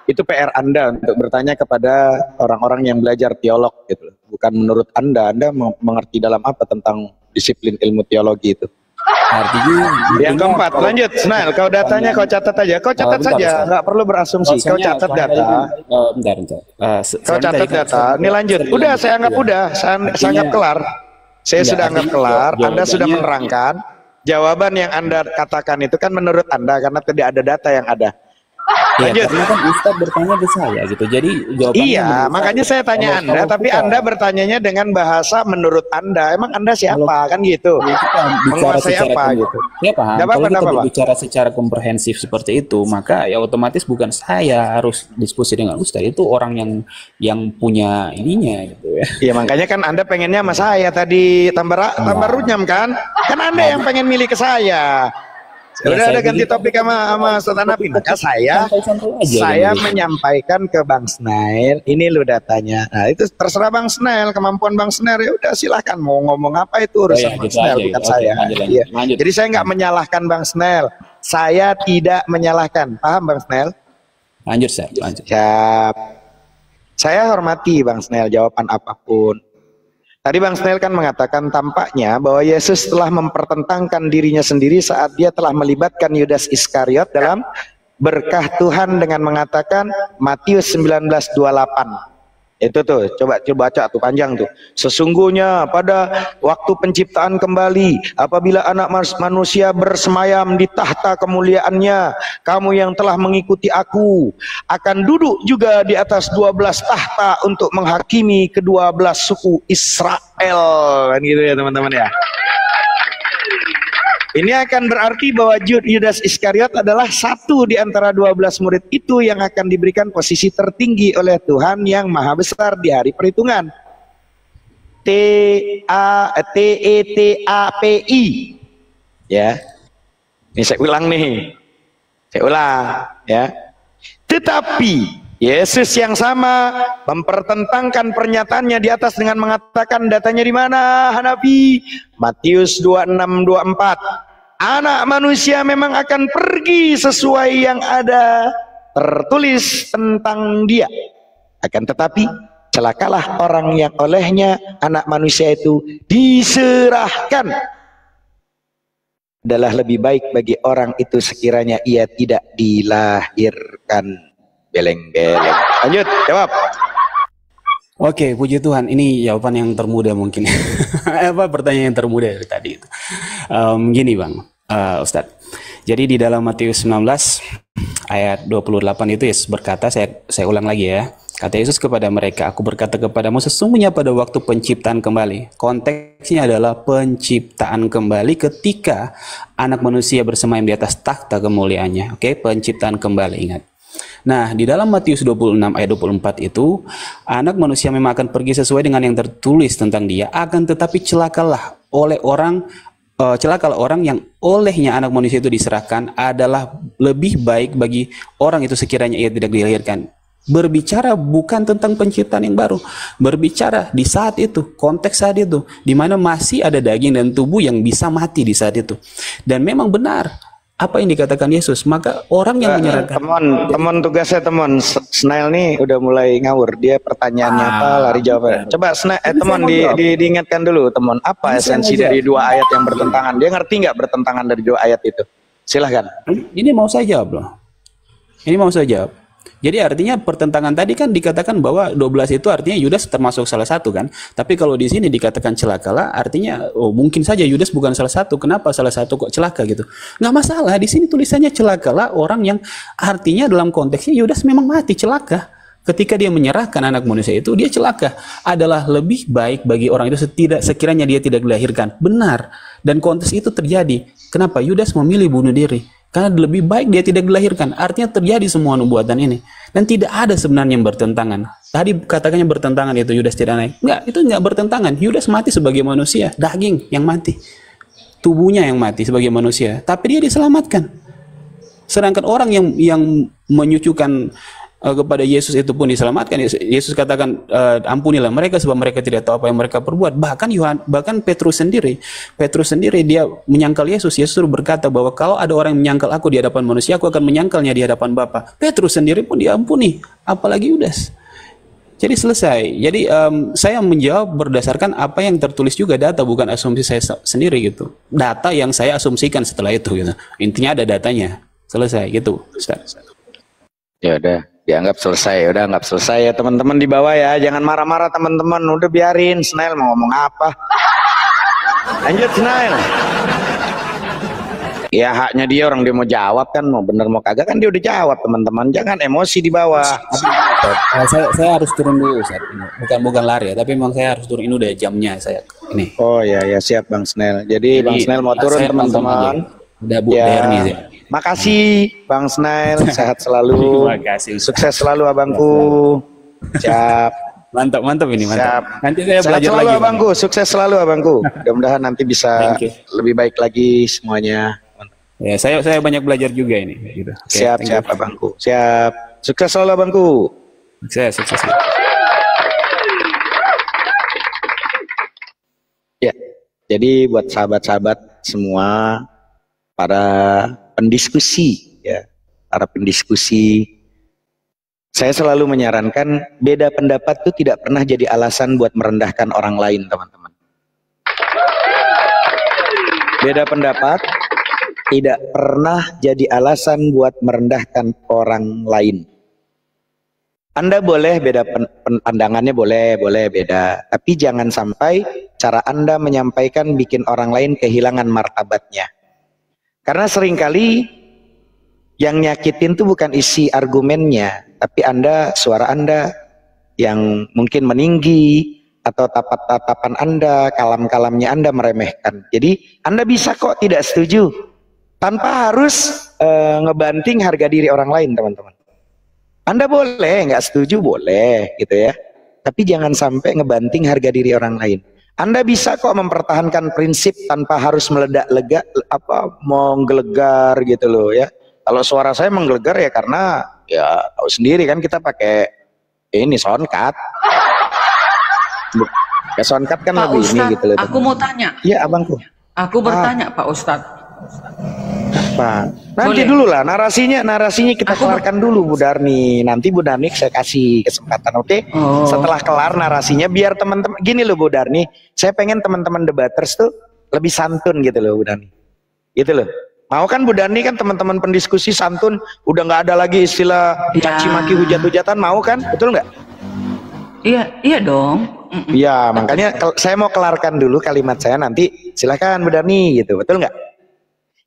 Itu PR Anda untuk bertanya kepada orang-orang yang belajar teolog gitu. Bukan menurut Anda mengerti dalam apa tentang disiplin ilmu teologi itu. Artinya yang keempat, lanjut Snail, kau datanya kau catat aja, kau catat saja, nggak perlu berasumsi, kau catat data. Kau catat data, ini lanjut. Udah, saya anggap saya anggap kelar. Saya sudah anggap kelar, Anda sudah menerangkan. Jawaban yang Anda katakan itu kan menurut Anda karena tidak ada data yang ada. Ya, karena kan Ustadz bertanya ke saya gitu. Jadi jawabannya iya, makanya saya tanya Anda, tapi Anda bertanyanya dengan bahasa menurut Anda. Emang Anda siapa? Kan gitu. Menguasai apa gitu. Ya paham. Kalau kita berbicara secara komprehensif seperti itu, maka ya otomatis bukan saya harus diskusi dengan Ustadz, itu orang yang punya ininya gitu ya. Iya, makanya kan Anda pengennya sama saya tadi tambah runyam kan? Kan Anda yang pengen milih ke saya. Udah ada ganti topik sama Ustaz Hanafi. Maka saya menyampaikan ke Bang Snail, ini lu datanya. Nah, itu terserah Bang Snail, kemampuan Bang Snail, ya udah silahkan mau ngomong apa itu urusan Bang Snail, bukan saya. Lanjut. Jadi saya nggak menyalahkan Bang Snail. Saya tidak menyalahkan. Paham Bang Snail? Lanjut, lanjut. Siap. Saya hormati Bang Snail jawaban apapun. Tadi Bang Snail kan mengatakan tampaknya bahwa Yesus telah mempertentangkan dirinya sendiri saat dia telah melibatkan Yudas Iskariot dalam berkah Tuhan dengan mengatakan Matius 19:28. Itu tuh, coba baca tuh panjang tuh. Sesungguhnya pada waktu penciptaan kembali, apabila anak manusia bersemayam di tahta kemuliaannya, kamu yang telah mengikuti aku akan duduk juga di atas 12 tahta untuk menghakimi kedua belas suku Israel. Kan gitu ya teman-teman ya. Ini akan berarti bahwa Yudas Iskariot adalah satu di antara 12 murid itu yang akan diberikan posisi tertinggi oleh Tuhan yang maha besar di hari perhitungan. T-E-T-A-P-I. Ya. Ini saya ulang nih. Saya ulang ya. Tetapi Yesus yang sama mempertentangkan pernyataannya di atas dengan mengatakan datanya di mana Hanafi? Matius 26:24. Anak manusia memang akan pergi sesuai yang ada tertulis tentang dia. Akan tetapi celakalah orang yang olehnya anak manusia itu diserahkan. Adalah lebih baik bagi orang itu sekiranya ia tidak dilahirkan. Beleng-beleng. Lanjut, jawab. Oke, puji Tuhan. Ini jawaban yang termudah mungkin. Apa pertanyaan yang termudah dari tadi itu? Gini Bang, Ustadz. Jadi di dalam Matius 19 ayat 28 itu Yesus berkata, saya ulang lagi ya. Kata Yesus kepada mereka, aku berkata kepadamu sesungguhnya pada waktu penciptaan kembali. Konteksnya adalah penciptaan kembali ketika anak manusia bersemayam di atas takhta kemuliaannya. Oke, penciptaan kembali, ingat. Nah, di dalam Matius 26 ayat 24 itu, anak manusia memang akan pergi sesuai dengan yang tertulis tentang dia, akan tetapi celakalah orang yang olehnya anak manusia itu diserahkan adalah lebih baik bagi orang itu sekiranya ia tidak dilahirkan. Berbicara bukan tentang penciptaan yang baru, berbicara di saat itu, konteks saat itu, di mana masih ada daging dan tubuh yang bisa mati di saat itu. Dan memang benar apa yang dikatakan Yesus, maka orang yang menyerahkan. Teman tugasnya teman Snail nih udah mulai ngawur. Dia pertanyaannya apa, lari jawabnya. Coba teman diingatkan dulu teman, apa esensi dari dua ayat yang bertentangan? Dia ngerti nggak bertentangan dari dua ayat itu? Silahkan. Ini mau saya jawab loh. Ini mau saya jawab. Jadi artinya pertentangan tadi kan dikatakan bahwa 12 itu artinya Yudas termasuk salah satu kan. Tapi kalau di sini dikatakan celakalah artinya mungkin saja Yudas bukan salah satu. Kenapa salah satu kok celaka gitu? Nggak masalah. Di sini tulisannya celakalah orang yang artinya dalam konteksnya Yudas memang mati celaka. Ketika dia menyerahkan anak manusia itu dia celaka. Adalah lebih baik bagi orang itu sekiranya dia tidak dilahirkan. Benar. Dan konteks itu terjadi. Kenapa? Yudas memilih bunuh diri. Karena lebih baik dia tidak dilahirkan. Artinya terjadi semua nubuatan ini. Dan tidak ada sebenarnya yang bertentangan. Tadi katakannya bertentangan itu Yudas tidak naik. Enggak, itu enggak bertentangan. Yudas mati sebagai manusia. Daging yang mati. Tubuhnya yang mati sebagai manusia. Tapi dia diselamatkan. Sedangkan orang yang menyucikan kepada Yesus itu pun diselamatkan. Yesus katakan ampunilah mereka sebab mereka tidak tahu apa yang mereka perbuat. Bahkan Petrus sendiri dia menyangkal Yesus. Yesus berkata bahwa kalau ada orang yang menyangkal aku di hadapan manusia, aku akan menyangkalnya di hadapan Bapa. Petrus sendiri pun diampuni, apalagi Yudas. Jadi selesai. Jadi saya menjawab berdasarkan apa yang tertulis juga, data, bukan asumsi saya sendiri gitu. Data yang saya asumsikan setelah itu gitu. Intinya ada datanya. Selesai gitu, Ustaz. Ya udah. Dianggap selesai, udah anggap selesai ya teman-teman di bawah ya, jangan marah-marah teman-teman, udah biarin Snail mau ngomong apa. Lanjut Snail. Ya haknya dia, orang dia mau jawab kan, mau bener mau kagak kan dia udah jawab teman-teman, jangan emosi di bawah. Saya harus turun dulu Ustaz. Bukan lari ya, tapi memang saya harus turun, ini udah jamnya saya ini. Oh ya siap Bang Snell. Jadi Bang Snell mau turun teman-teman. Udah Bu ya, Derni ya. Makasih Bang Snell, sehat selalu. Makasih, sukses selalu abangku. Siap. Mantap ini, mantap. Siap. Nanti saya sehat belajar selalu lagi. Abangku, sukses selalu abangku. Mudah-mudahan nanti bisa lebih baik lagi semuanya. Ya, saya banyak belajar juga ini. Gitu. Siap abangku. Siap. Sukses selalu abangku. Sukses. Ya, jadi buat sahabat-sahabat semua, para pendiskusi, saya selalu menyarankan beda pendapat itu tidak pernah jadi alasan buat merendahkan orang lain, teman-teman. Beda pendapat tidak pernah jadi alasan buat merendahkan orang lain. Anda boleh beda pandangannya, boleh beda, tapi jangan sampai cara Anda menyampaikan bikin orang lain kehilangan martabatnya. Karena seringkali yang nyakitin tuh bukan isi argumennya, tapi suara Anda yang mungkin meninggi, atau tatapan Anda, kalam-kalamnya Anda meremehkan. Jadi Anda bisa kok tidak setuju, tanpa harus ngebanting harga diri orang lain, teman-teman. Anda boleh nggak setuju, boleh gitu ya, tapi jangan sampai ngebanting harga diri orang lain. Anda bisa kok mempertahankan prinsip tanpa harus meledak-lega, menggelegar gitu loh ya. Kalau suara saya menggelegar ya karena ya tahu sendiri kan, kita pakai ini soundcard. Ya soundcard kan Pak lebih Ustadz, ini gitu loh. Aku mau tanya. Iya abangku. Aku bertanya Pak Ustadz. Apa? Nanti dulu lah narasinya kita kelarkan dulu Bu Darni. Nanti Bu Darni saya kasih kesempatan, oke? Setelah kelar narasinya, biar teman-teman gini loh Bu Darni, saya pengen teman-teman debaters tuh lebih santun gitu loh Bu Darni. Gitu loh. Mau kan Bu Darni kan teman-teman pendiskusi santun, udah nggak ada lagi istilah caci maki hujat-hujatan, mau kan? Betul nggak? Iya dong. Iya, makanya saya mau kelarkan dulu kalimat saya, nanti silakan Bu Darni gitu, betul nggak?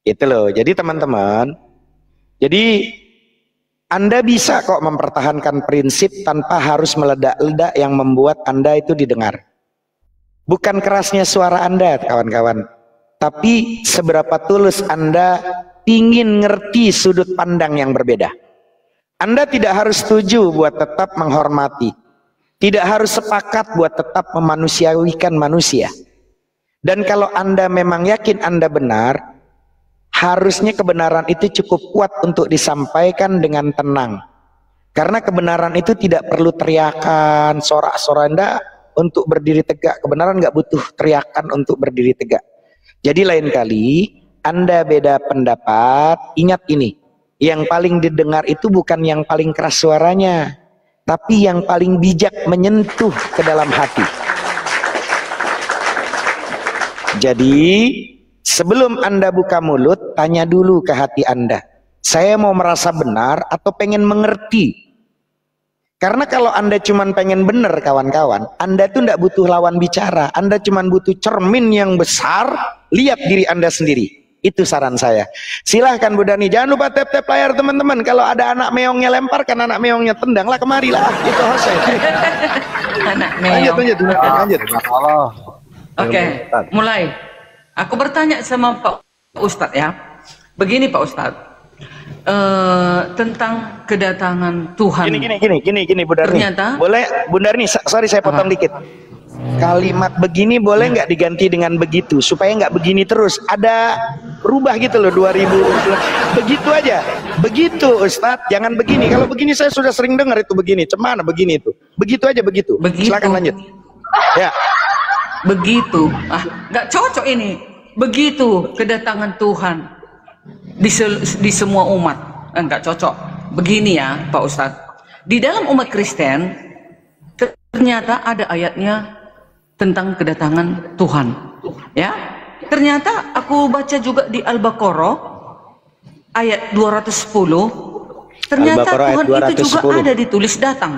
Gitu loh. Jadi teman-teman, jadi Anda bisa kok mempertahankan prinsip tanpa harus meledak-ledak yang membuat Anda itu didengar. Bukan kerasnya suara Anda, kawan-kawan, tapi seberapa tulus Anda ingin ngerti sudut pandang yang berbeda. Anda tidak harus setuju buat tetap menghormati, tidak harus sepakat buat tetap memanusiawikan manusia. Dan kalau Anda memang yakin Anda benar, harusnya kebenaran itu cukup kuat untuk disampaikan dengan tenang. Karena kebenaran itu tidak perlu teriakan, sorak-sorak. Anda untuk berdiri tegak, kebenaran nggak butuh teriakan untuk berdiri tegak. Jadi lain kali Anda beda pendapat, ingat ini, yang paling didengar itu bukan yang paling keras suaranya, tapi yang paling bijak menyentuh ke dalam hati. Jadi sebelum Anda buka mulut, tanya dulu ke hati Anda, saya mau merasa benar atau pengen mengerti? Karena kalau Anda cuma pengen benar, kawan-kawan, Anda tuh tidak butuh lawan bicara, Anda cuma butuh cermin yang besar, lihat diri Anda sendiri. Itu saran saya. Silahkan Bu Darni, jangan lupa tap-tap layar teman-teman. Kalau ada anak meongnya lemparkan, anak meongnya tendanglah kemarilah. Itu host saya. Anak meong. Lanjut. Oke, mulai. Aku bertanya sama Pak Ustadz ya. Begini Pak Ustadz, tentang kedatangan Tuhan. Gini Bu Darni. Ternyata, boleh Bu Darni, sorry saya potong dikit. Kalimat begini boleh nggak diganti dengan begitu, supaya nggak begini terus, ada rubah gitu loh, 2000 begitu aja, begitu Ustadz, jangan begini. Kalau begini saya sudah sering dengar itu begini, cemana begini itu, begitu aja begitu. Silakan lanjut. Ya. Begitu, nggak cocok ini. Begitu kedatangan Tuhan di semua umat, nggak cocok. Begini ya Pak Ustadz, di dalam umat Kristen ternyata ada ayatnya tentang kedatangan Tuhan, ya. Ternyata aku baca juga di Al-Baqarah ayat 210, ternyata Tuhan itu juga ada ditulis datang.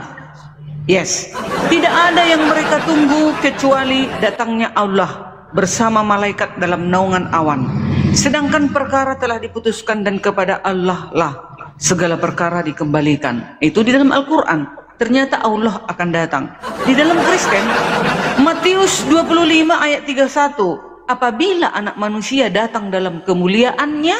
Yes, tidak ada yang mereka tunggu kecuali datangnya Allah bersama malaikat dalam naungan awan. Sedangkan perkara telah diputuskan dan kepada Allah lah segala perkara dikembalikan. Itu di dalam Al-Quran. Ternyata Allah akan datang. Di dalam Kristen, Matius 25 ayat 31, apabila anak manusia datang dalam kemuliaannya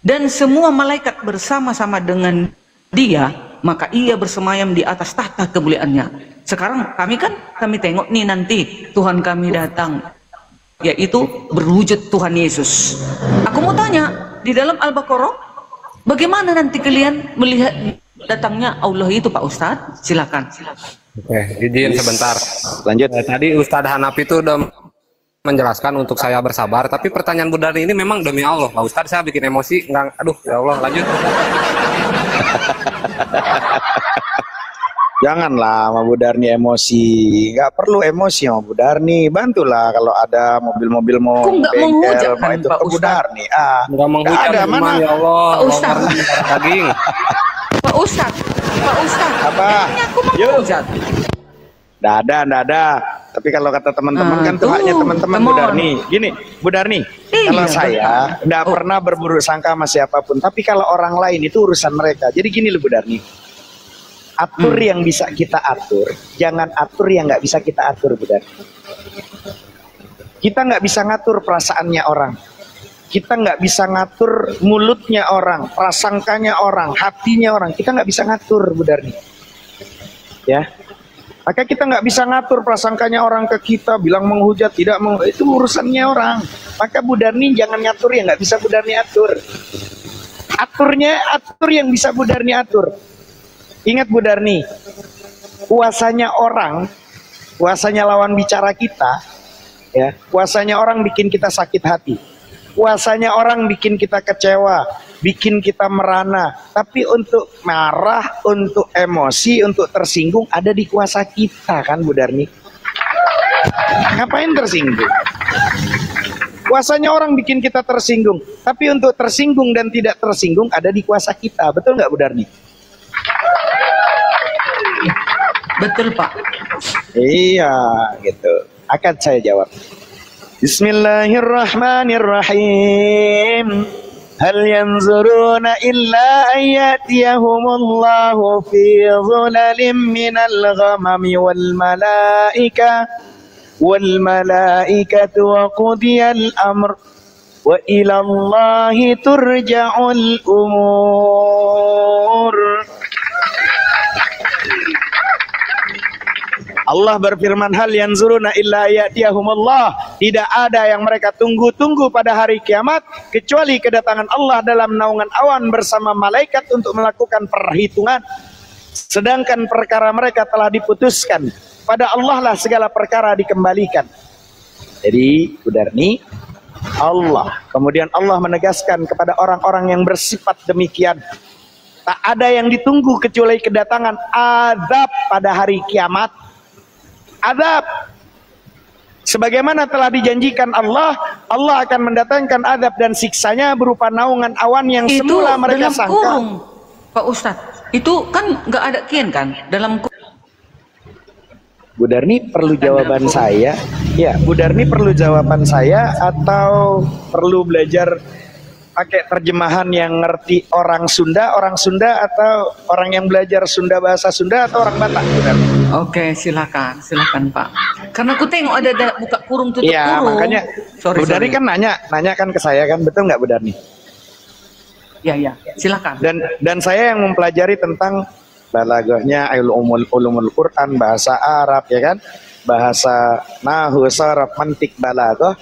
dan semua malaikat bersama-sama dengan dia, maka ia bersemayam di atas tahta kemuliaannya. Sekarang kami tengok nih nanti Tuhan kami datang, yaitu berwujud Tuhan Yesus. Aku mau tanya, di dalam Al-Baqarah, bagaimana nanti kalian melihat datangnya Allah itu, Pak Ustadz? Silakan. Oke, izin sebentar. Lanjut. Tadi Ustadz Hanafi itu udah menjelaskan untuk saya bersabar, tapi pertanyaan Bu Darni ini memang demi Allah, Pak Ustadz, saya bikin emosi, aduh ya Allah, lanjut. Janganlah sama Bu Darni emosi, nggak perlu emosi sama Bu Darni. Bantulah kalau ada mobil-mobil mau bengkel, mau itu ke Bu Darni. Nggak menghujat, ada mana? Ya Allah, Pak Ustadz. daging. Pak Ustadz. Apa? Aku menghujat. Nggak ada. Tapi kalau kata teman-teman kan itu haknya teman-teman Bu Darni. Gini, Bu Darni, kalau saya nggak pernah berburuk sangka sama siapapun. Tapi kalau orang lain itu urusan mereka. Jadi gini loh Bu Darni. Atur yang bisa kita atur, jangan atur yang nggak bisa kita atur, Bu Darni. Kita nggak bisa ngatur perasaannya orang. Kita nggak bisa ngatur mulutnya orang, prasangkanya orang, hatinya orang. Kita nggak bisa ngatur, Bu Darni. Ya. Maka kita nggak bisa ngatur prasangkanya orang ke kita, bilang menghujat, itu urusannya orang. Maka Bu Darni jangan ngatur yang nggak bisa Bu Darni atur. Atur yang bisa Bu Darni atur. Ingat Bu Darni, kuasanya orang, kuasanya lawan bicara kita, ya, kuasanya orang bikin kita sakit hati, kuasanya orang bikin kita kecewa, bikin kita merana. Tapi untuk marah, untuk emosi, untuk tersinggung ada di kuasa kita kan Bu Darni. Ngapain tersinggung? Kuasanya orang bikin kita tersinggung, tapi untuk tersinggung dan tidak tersinggung ada di kuasa kita. Betul nggak Bu Darni? Betul Pak. Iya gitu. Akan saya jawab. Bismillahirrahmanirrahim. Hal yanzuruna illa ayatiyahumullahu fi dhulalin minal ghamami wal malaikatu wa qudiyal amr wa ilallahi turja'ul umur. Allah berfirman, hal yanzuruna illa ya'tiyahumullah. Tidak ada yang mereka tunggu-tunggu pada hari kiamat kecuali kedatangan Allah dalam naungan awan bersama malaikat untuk melakukan perhitungan. Sedangkan perkara mereka telah diputuskan. Pada Allah lah segala perkara dikembalikan. Jadi, Bu Darni, Allah. Kemudian Allah menegaskan kepada orang-orang yang bersifat demikian. Tak ada yang ditunggu kecuali kedatangan azab pada hari kiamat. Azab. Sebagaimana telah dijanjikan Allah akan mendatangkan azab dan siksanya berupa naungan awan yang itu semula mereka sangka. Kurung, Pak Ustadz, itu kan nggak ada kian kan dalam Bu Darni perlu jawaban saya. Ya, Bu Darni perlu jawaban saya atau perlu belajar pakai terjemahan yang ngerti orang Sunda atau orang yang belajar Sunda bahasa Sunda atau orang Batak, Bu Darni? Oke, silakan Pak. Karena aku tengok ada buka kurung tutup ya, kurung. Makanya Bu Darni kan nanya kan ke saya kan, betul nggak Bu Darni? Ya, silakan. Dan saya yang mempelajari tentang balaghahnya ulumul Quran, bahasa Arab ya kan, bahasa nahwu, saraf, mantik, balaghah.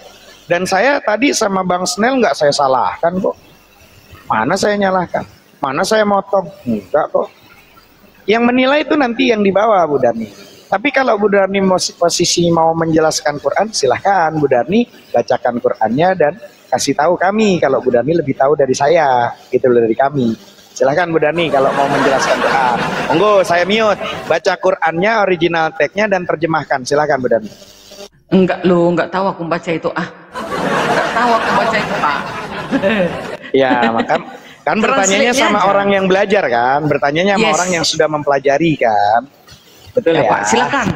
Dan saya tadi sama Bang Snell nggak saya salahkan kok. Mana saya nyalahkan? Mana saya motong? Enggak kok. Yang menilai itu nanti yang di bawah Bu Darni. Tapi kalau Bu Darni posisi mau menjelaskan Quran, silahkan Bu Darni bacakan Qurannya dan kasih tahu kami. Kalau Bu Darni lebih tahu dari saya, itu dari kami. Silahkan Bu Darni kalau mau menjelaskan Quran. Monggo saya mute. Baca Qurannya, original text-nya dan terjemahkan. Silahkan Bu Darni. Enggak tahu aku baca itu. Enggak tahu aku baca itu Pak. Ya, maka kan bertanyanya sama aja. Orang yang belajar kan, bertanyanya sama orang yang sudah mempelajari kan, betul ya? Pak, silakan.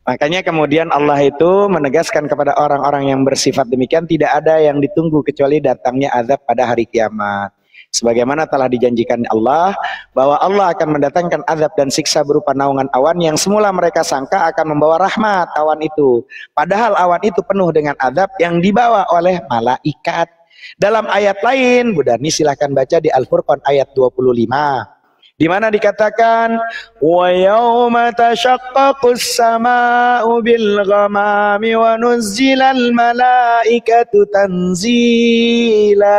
Makanya kemudian Allah itu menegaskan kepada orang-orang yang bersifat demikian, tidak ada yang ditunggu kecuali datangnya azab pada hari kiamat. Sebagaimana telah dijanjikan Allah bahwa Allah akan mendatangkan azab dan siksa berupa naungan awan yang semula mereka sangka akan membawa rahmat awan itu. Padahal awan itu penuh dengan azab yang dibawa oleh malaikat. Dalam ayat lain, Bu Darni silahkan baca di Al-Furqan ayat 25. Di mana dikatakan wa yauma tashaqqaqus samaa'u bil ghamami wa nuzzilal malaikatu tanzila.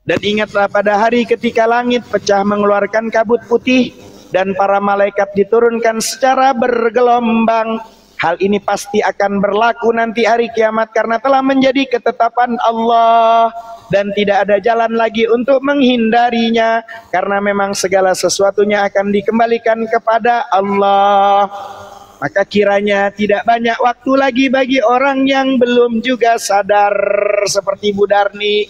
Dan ingatlah pada hari ketika langit pecah mengeluarkan kabut putih dan para malaikat diturunkan secara bergelombang. Hal ini pasti akan berlaku nanti hari kiamat karena telah menjadi ketetapan Allah dan tidak ada jalan lagi untuk menghindarinya karena memang segala sesuatunya akan dikembalikan kepada Allah. Maka kiranya tidak banyak waktu lagi bagi orang yang belum juga sadar seperti Bu Darni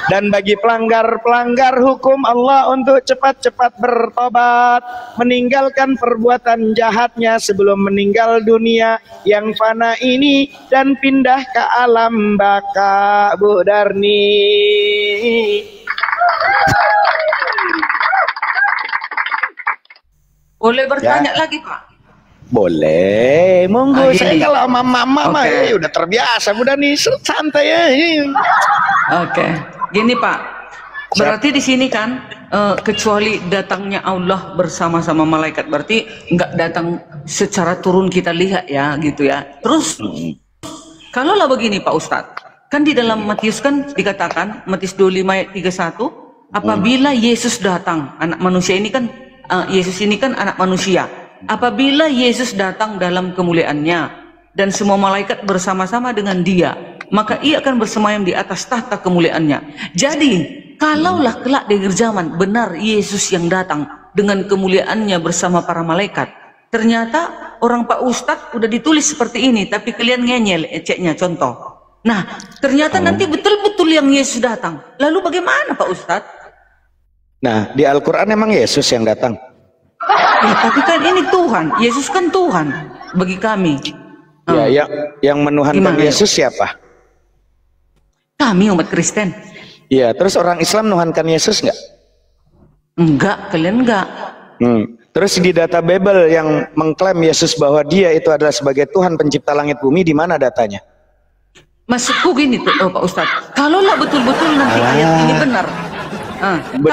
dan bagi pelanggar-pelanggar hukum Allah untuk cepat-cepat bertobat, meninggalkan perbuatan jahatnya sebelum meninggal dunia yang fana ini dan pindah ke alam baka. Bu Darni. Boleh bertanya lagi, Pak? Boleh, monggo. Saya kalau mama udah terbiasa, Bu Darni, santai ya. Oke. Gini Pak, berarti di sini kan kecuali datangnya Allah bersama-sama malaikat, berarti nggak datang secara turun kita lihat ya, gitu ya. Terus kalaulah begini Pak Ustadz, kan di dalam Matius kan dikatakan, Matius 25 ayat 31, apabila Yesus datang, anak manusia ini kan, Yesus ini kan anak manusia. Apabila Yesus datang dalam kemuliaannya dan semua malaikat bersama-sama dengan dia, maka ia akan bersemayam di atas tahta kemuliaannya. Jadi, kalaulah kelak di akhir zaman benar Yesus yang datang dengan kemuliaannya bersama para malaikat, ternyata orang Pak Ustadz udah ditulis seperti ini, tapi kalian ngeyel ceknya contoh. Nah, ternyata nanti betul-betul yang Yesus datang. Lalu bagaimana Pak Ustadz? Nah, di Al-Quran emang Yesus yang datang? Tapi kan ini Tuhan, Yesus kan Tuhan bagi kami. Ya, yang menuhankan Yesus siapa? Kami umat Kristen. Iya, terus orang Islam menuhankan Yesus nggak? Enggak, kalian enggak. Terus di data Bible yang mengklaim Yesus bahwa dia itu adalah sebagai Tuhan pencipta langit bumi, di mana datanya? Maksudku gini tuh, Pak Ustadz, kalaulah betul-betul nanti ayat ini benar. Bu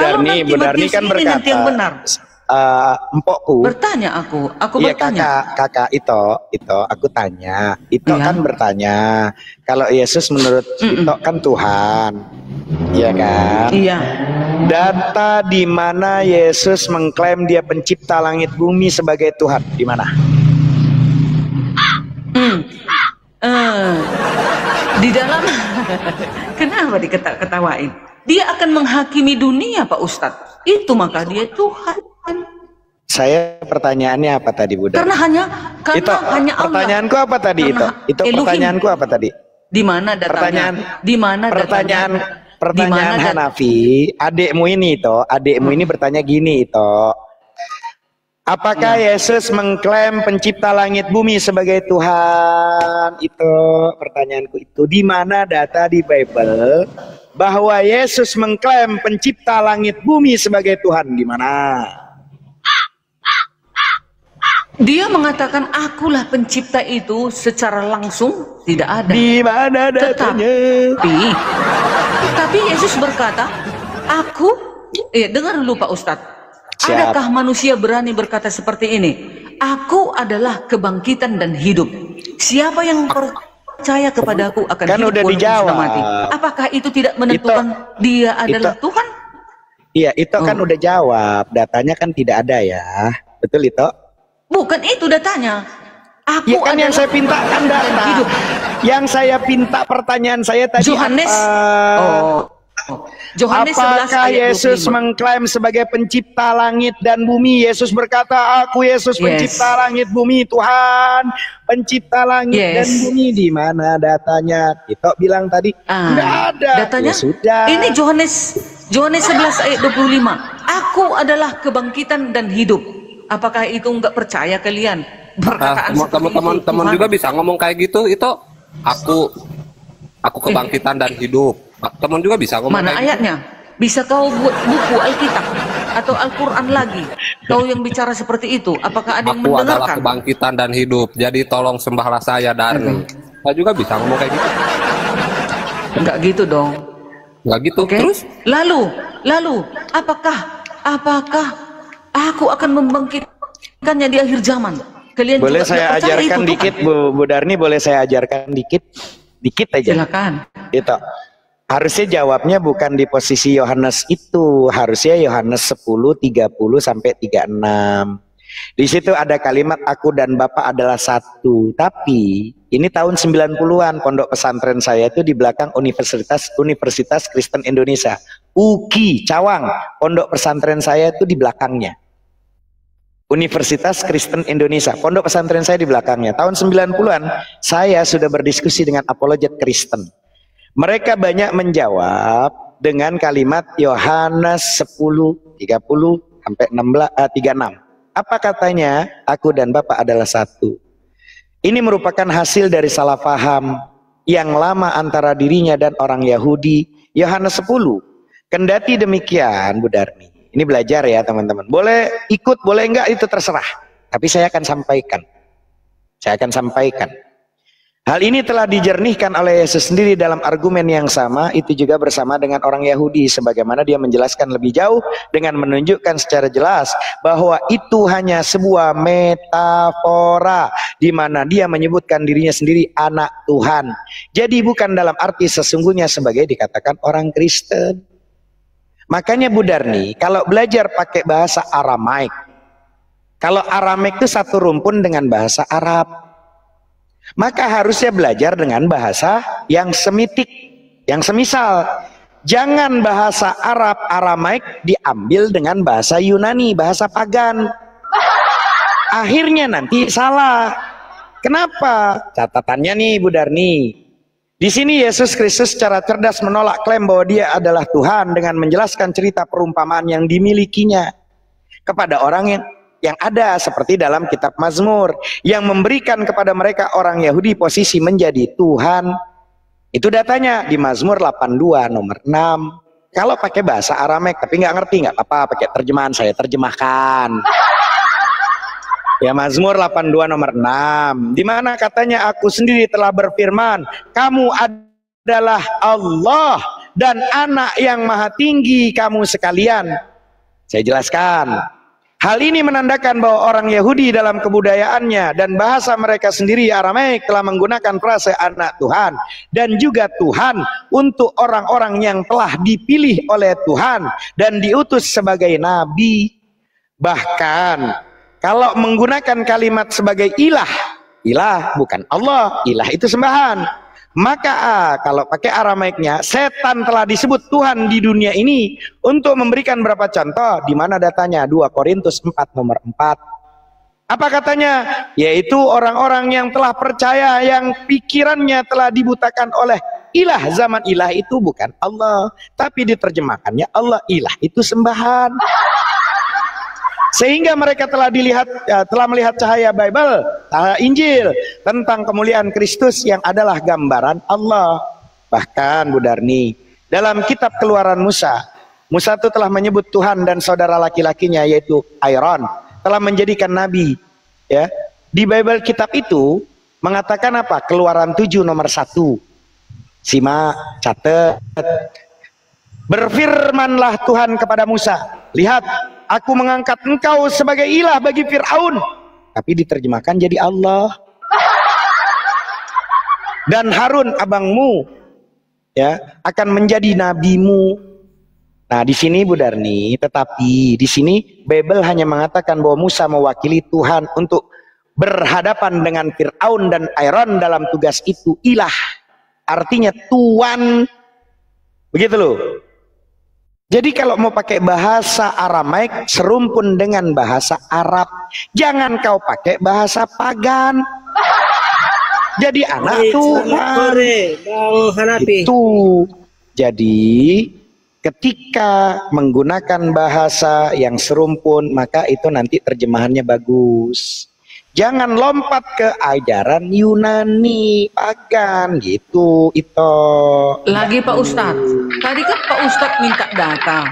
Darni kan berkata, yang benar. Empokku bertanya, aku iya, bertanya, kakak itu aku tanya, itu kan bertanya kalau Yesus menurut itu kan Tuhan, iya kan? Iya. Data di mana Yesus mengklaim dia pencipta langit bumi sebagai Tuhan, di mana? Di dalam kenapa diketawain? Dia akan menghakimi dunia Pak Ustadz. Itu maka dia Tuhan. Saya pertanyaannya apa tadi, Bu? Karena hanya Allah. Pertanyaanku apa tadi itu? Itu pertanyaanku apa tadi? Di mana datanya? Pertanyaan Hanafi, adikmu ini bertanya gini itu. Apakah Yesus mengklaim pencipta langit bumi sebagai Tuhan? Itu pertanyaanku itu. Di mana data di Bible bahwa Yesus mengklaim pencipta langit bumi sebagai Tuhan? Di mana? Dia mengatakan akulah pencipta itu secara langsung tidak ada. Di mana datanya? Tapi Yesus berkata, aku, dengar dulu Pak Ustadz. Siap. Adakah manusia berani berkata seperti ini? Aku adalah kebangkitan dan hidup. Siapa yang percaya kepadaku akan kan hidup udah walaupun dijawab. sudah mati. Apakah itu tidak menentukan dia adalah Tuhan? Iya, itu kan udah jawab. Datanya kan tidak ada ya. Betul itu? Bukan itu datanya. Aku ya kan yang saya pintakan data. Hidup. Yang saya pinta pertanyaan saya tadi Yohanes. Yohanes 11 apakah ayat 25. Yesus mengklaim sebagai pencipta langit dan bumi? Yesus berkata, aku Yesus pencipta langit bumi, Tuhan pencipta langit dan bumi. Di mana datanya? Kita bilang tadi tidak ada. Datanya? Ya sudah. Ini Yohanes 11 ayat 25. Aku adalah kebangkitan dan hidup. Apakah itu enggak percaya kalian? Teman-teman juga bisa ngomong kayak gitu. Itu aku kebangkitan dan hidup. Teman juga bisa ngomong. Mana ayatnya? Bisa kau buat buku Alkitab atau Al-Quran lagi? Kau yang bicara seperti itu, apakah ada yang mendengarkan? Aku adalah kebangkitan dan hidup. Jadi tolong sembahlah saya, Darni. Saya juga bisa ngomong kayak gitu. Enggak gitu dong. Enggak gitu. Terus? Lalu, apakah aku akan membangkitkannya di akhir zaman? Kalian boleh juga saya ajarkan dikit, Bu Darni, boleh saya ajarkan dikit aja. Silakan. Itu. Harusnya jawabnya bukan di posisi Yohanes itu, harusnya Yohanes 10:30 sampai 36. Di situ ada kalimat aku dan Bapa adalah satu. Tapi ini tahun 90-an, pondok pesantren saya itu di belakang Universitas Kristen Indonesia. UKI Cawang, pondok pesantren saya itu di belakangnya. Universitas Kristen Indonesia, pondok pesantren saya di belakangnya. Tahun 90-an saya sudah berdiskusi dengan apologet Kristen. Mereka banyak menjawab dengan kalimat Yohanes 10:30 sampai 36. Apa katanya? Aku dan Bapa adalah satu. Ini merupakan hasil dari salah paham yang lama antara dirinya dan orang Yahudi. Yohanes 10. Kendati demikian, Bu Darni, ini belajar ya teman-teman. Boleh ikut, boleh enggak, itu terserah. Tapi saya akan sampaikan. Hal ini telah dijernihkan oleh Yesus sendiri dalam argumen yang sama, itu juga bersama dengan orang Yahudi, sebagaimana dia menjelaskan lebih jauh dengan menunjukkan secara jelas bahwa itu hanya sebuah metafora, di mana dia menyebutkan dirinya sendiri anak Tuhan. Jadi bukan dalam arti sesungguhnya sebagai dikatakan orang Kristen. Makanya Bu Darni, kalau belajar pakai bahasa Aramaik, kalau Aramaik itu satu rumpun dengan bahasa Arab, maka harusnya belajar dengan bahasa yang semitik, yang semisal. Jangan bahasa Arab Aramaik diambil dengan bahasa Yunani, bahasa pagan. Akhirnya nanti salah. Kenapa? Catatannya nih Bu Darni. Di sini Yesus Kristus secara cerdas menolak klaim bahwa dia adalah Tuhan dengan menjelaskan cerita perumpamaan yang dimilikinya kepada orang yang ada, seperti dalam kitab Mazmur yang memberikan kepada mereka orang Yahudi posisi menjadi Tuhan. Itu datanya di Mazmur 82 nomor 6. Kalau pakai bahasa Aramaik tapi nggak ngerti, nggak apa-apa, pakai terjemahan, saya terjemahkan. Ya, Mazmur 82 nomor 6, di mana katanya aku sendiri telah berfirman, kamu adalah Allah dan anak yang maha tinggi kamu sekalian. Saya jelaskan. Hal ini menandakan bahwa orang Yahudi dalam kebudayaannya dan bahasa mereka sendiri Aramaik telah menggunakan frase anak Tuhan dan juga Tuhan untuk orang-orang yang telah dipilih oleh Tuhan dan diutus sebagai nabi. Bahkan kalau menggunakan kalimat sebagai ilah bukan Allah, ilah itu sembahan. Maka kalau pakai Aramaiknya, setan telah disebut Tuhan di dunia ini untuk memberikan beberapa contoh, di mana datanya 2 Korintus 4 nomor 4. Apa katanya? Yaitu orang-orang yang telah percaya, yang pikirannya telah dibutakan oleh ilah. Zaman ilah itu bukan Allah, tapi diterjemahkannya Allah, ilah itu sembahan. Sehingga mereka telah melihat cahaya Bible, cahaya Injil tentang kemuliaan Kristus yang adalah gambaran Allah. Bahkan Bu Darni, dalam kitab Keluaran Musa itu telah menyebut Tuhan dan saudara laki-lakinya yaitu Aaron telah menjadikan nabi. Ya, di Bible kitab itu mengatakan apa? Keluaran 7 nomor 1. Simak, catat. Berfirmanlah Tuhan kepada Musa, lihat, aku mengangkat engkau sebagai ilah bagi Fir'aun. Tapi diterjemahkan jadi Allah. Dan Harun abangmu ya akan menjadi nabimu. Nah, di sini Bu Darni, tetapi di sini Bible hanya mengatakan bahwa Musa mewakili Tuhan untuk berhadapan dengan Fir'aun dan Aaron dalam tugas itu ilah. Artinya Tuhan. Begitu loh. Jadi kalau mau pakai bahasa Aramaik serumpun dengan bahasa Arab. Jangan kau pakai bahasa pagan. Jadi anak Tuhan. Itu. Jadi ketika menggunakan bahasa yang serumpun, maka itu nanti terjemahannya bagus. Jangan lompat ke ajaran Yunani pagan gitu itu. Lagi Pak Ustadz, tadi kan Pak Ustadz minta data.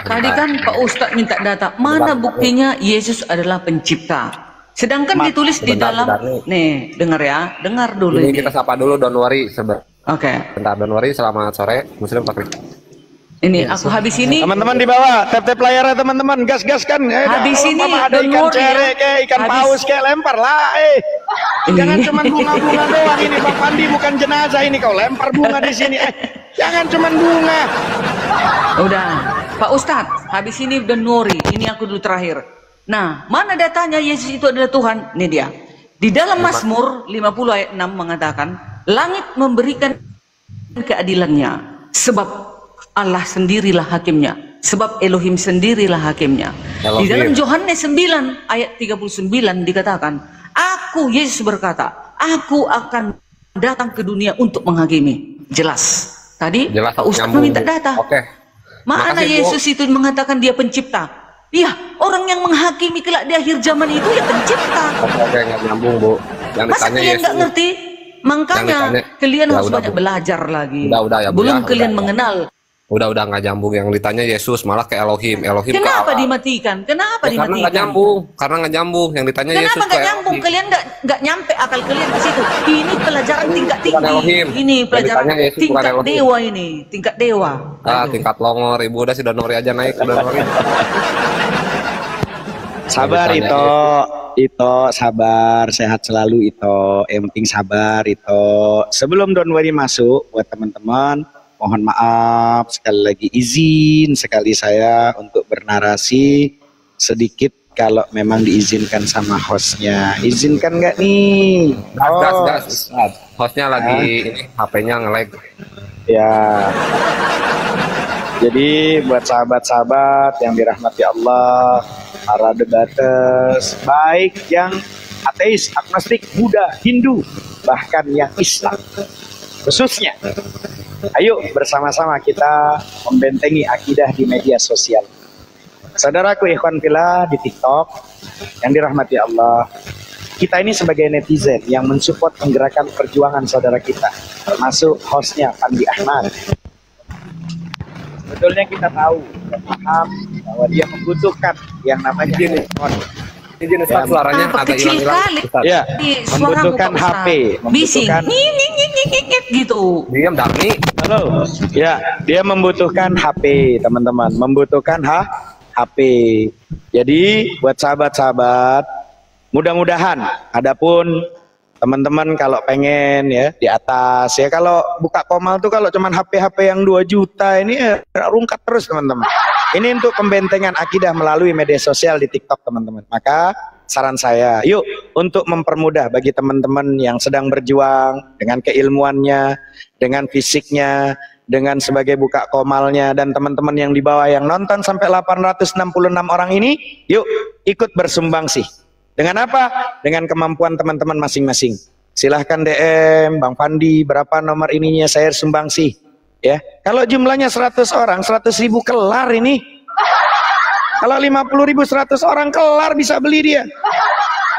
Tadi kan Pak Ustadz minta data. Mana buktinya Yesus adalah pencipta? Sedangkan ditulis di dalam, nih dengar ya, dengar dulu ini. Kita sapa dulu Don Wari Oke. Bentar Don Wari, selamat sore Muslim Pakri. Ini aku habis ini. Teman-teman di bawah, tap-tap layarnya teman-teman, gas-gas kan. Habis ini ada ikan cere, ikan paus, lempar lah. Jangan cuma bunga-bunga doang ini, Bang Pandi bukan jenazah ini, kau lempar bunga di sini. Jangan cuma bunga. Udah, Pak Ustadz, habis ini udah Nuri. Ini aku dulu terakhir. Nah, mana datanya Yesus itu adalah Tuhan? Ini dia. Di dalam Mazmur 50 ayat 6 mengatakan, langit memberikan keadilannya, sebab Allah sendirilah hakimnya, sebab Elohim sendirilah hakimnya. Di dalam Yohanes 9 ayat 39 dikatakan, aku Yesus berkata, aku akan datang ke dunia untuk menghakimi. Jelas. Tadi Pak Ustadz meminta data. Mana Yesus itu mengatakan dia pencipta? Iya, orang yang menghakimi kelak di akhir zaman itu ya pencipta. Oke, nggak nyambung Bu. Masa kalian nggak ngerti? Makanya kalian harus banyak belajar lagi. Ya, belum kalian mengenal. Udah nggak nyambung, yang ditanya Yesus malah ke Elohim. Kenapa dimatikan? Kenapa dimatikan? Karena nggak nyambung. Yang ditanya Kenapa Yesus. Kenapa nggak nyambung? Kalian nggak nyampe akal kalian ke situ. Ini pelajaran tingkat tinggi. Ini pelajaran tingkat dewa ini, tingkat dewa. Tingkat longor. Ibu udah si Donori aja naik ke Donori. Sabar Ito sabar, sehat selalu Ito. Yang penting sabar Ito. Sebelum Donori masuk, buat teman-teman, mohon maaf sekali lagi, izin sekali saya untuk bernarasi sedikit kalau memang diizinkan sama hostnya. Izinkan nggak nih? Gas. Hostnya lagi ini HP-nya nge-lag. Ya. Jadi buat sahabat-sahabat yang dirahmati Allah, para debaters, baik yang ateis, agnostik, Buddha, Hindu, bahkan yang Islam khususnya, ayo bersama-sama kita membentengi akidah di media sosial. Saudaraku ikhwan fillah di TikTok yang dirahmati Allah, kita ini sebagai netizen yang mensupport menggerakkan perjuangan saudara kita, termasuk hostnya Pandi Ahmad. Sebetulnya kita tahu dan paham bahwa dia membutuhkan yang namanya handphone. Suaranya agak hilang-hilang. Ya, membutuhkan HP, membutuhkan gitu. Diam Darni. Halo. Ya, dia membutuhkan HP, teman-teman. Membutuhkan HP. Jadi buat sahabat-sahabat, mudah-mudahan adapun teman-teman kalau pengen ya di atas ya, kalau buka Komal tuh kalau cuman HP yang 2 juta ini rungkat terus teman-teman. Ini untuk pembentengan akidah melalui media sosial di TikTok teman-teman. Maka saran saya, yuk untuk mempermudah bagi teman-teman yang sedang berjuang dengan keilmuannya, dengan fisiknya, dengan sebagai buka Komalnya, dan teman-teman yang di bawah yang nonton sampai 866 orang ini, yuk ikut bersumbangsi. Dengan apa? Dengan kemampuan teman-teman masing-masing. Silahkan DM Bang Pandi, berapa nomor ininya, saya sumbangsi. Ya, kalau jumlahnya 100 orang, 100.000 kelar ini. Kalau 50.000, 100 orang kelar bisa beli dia.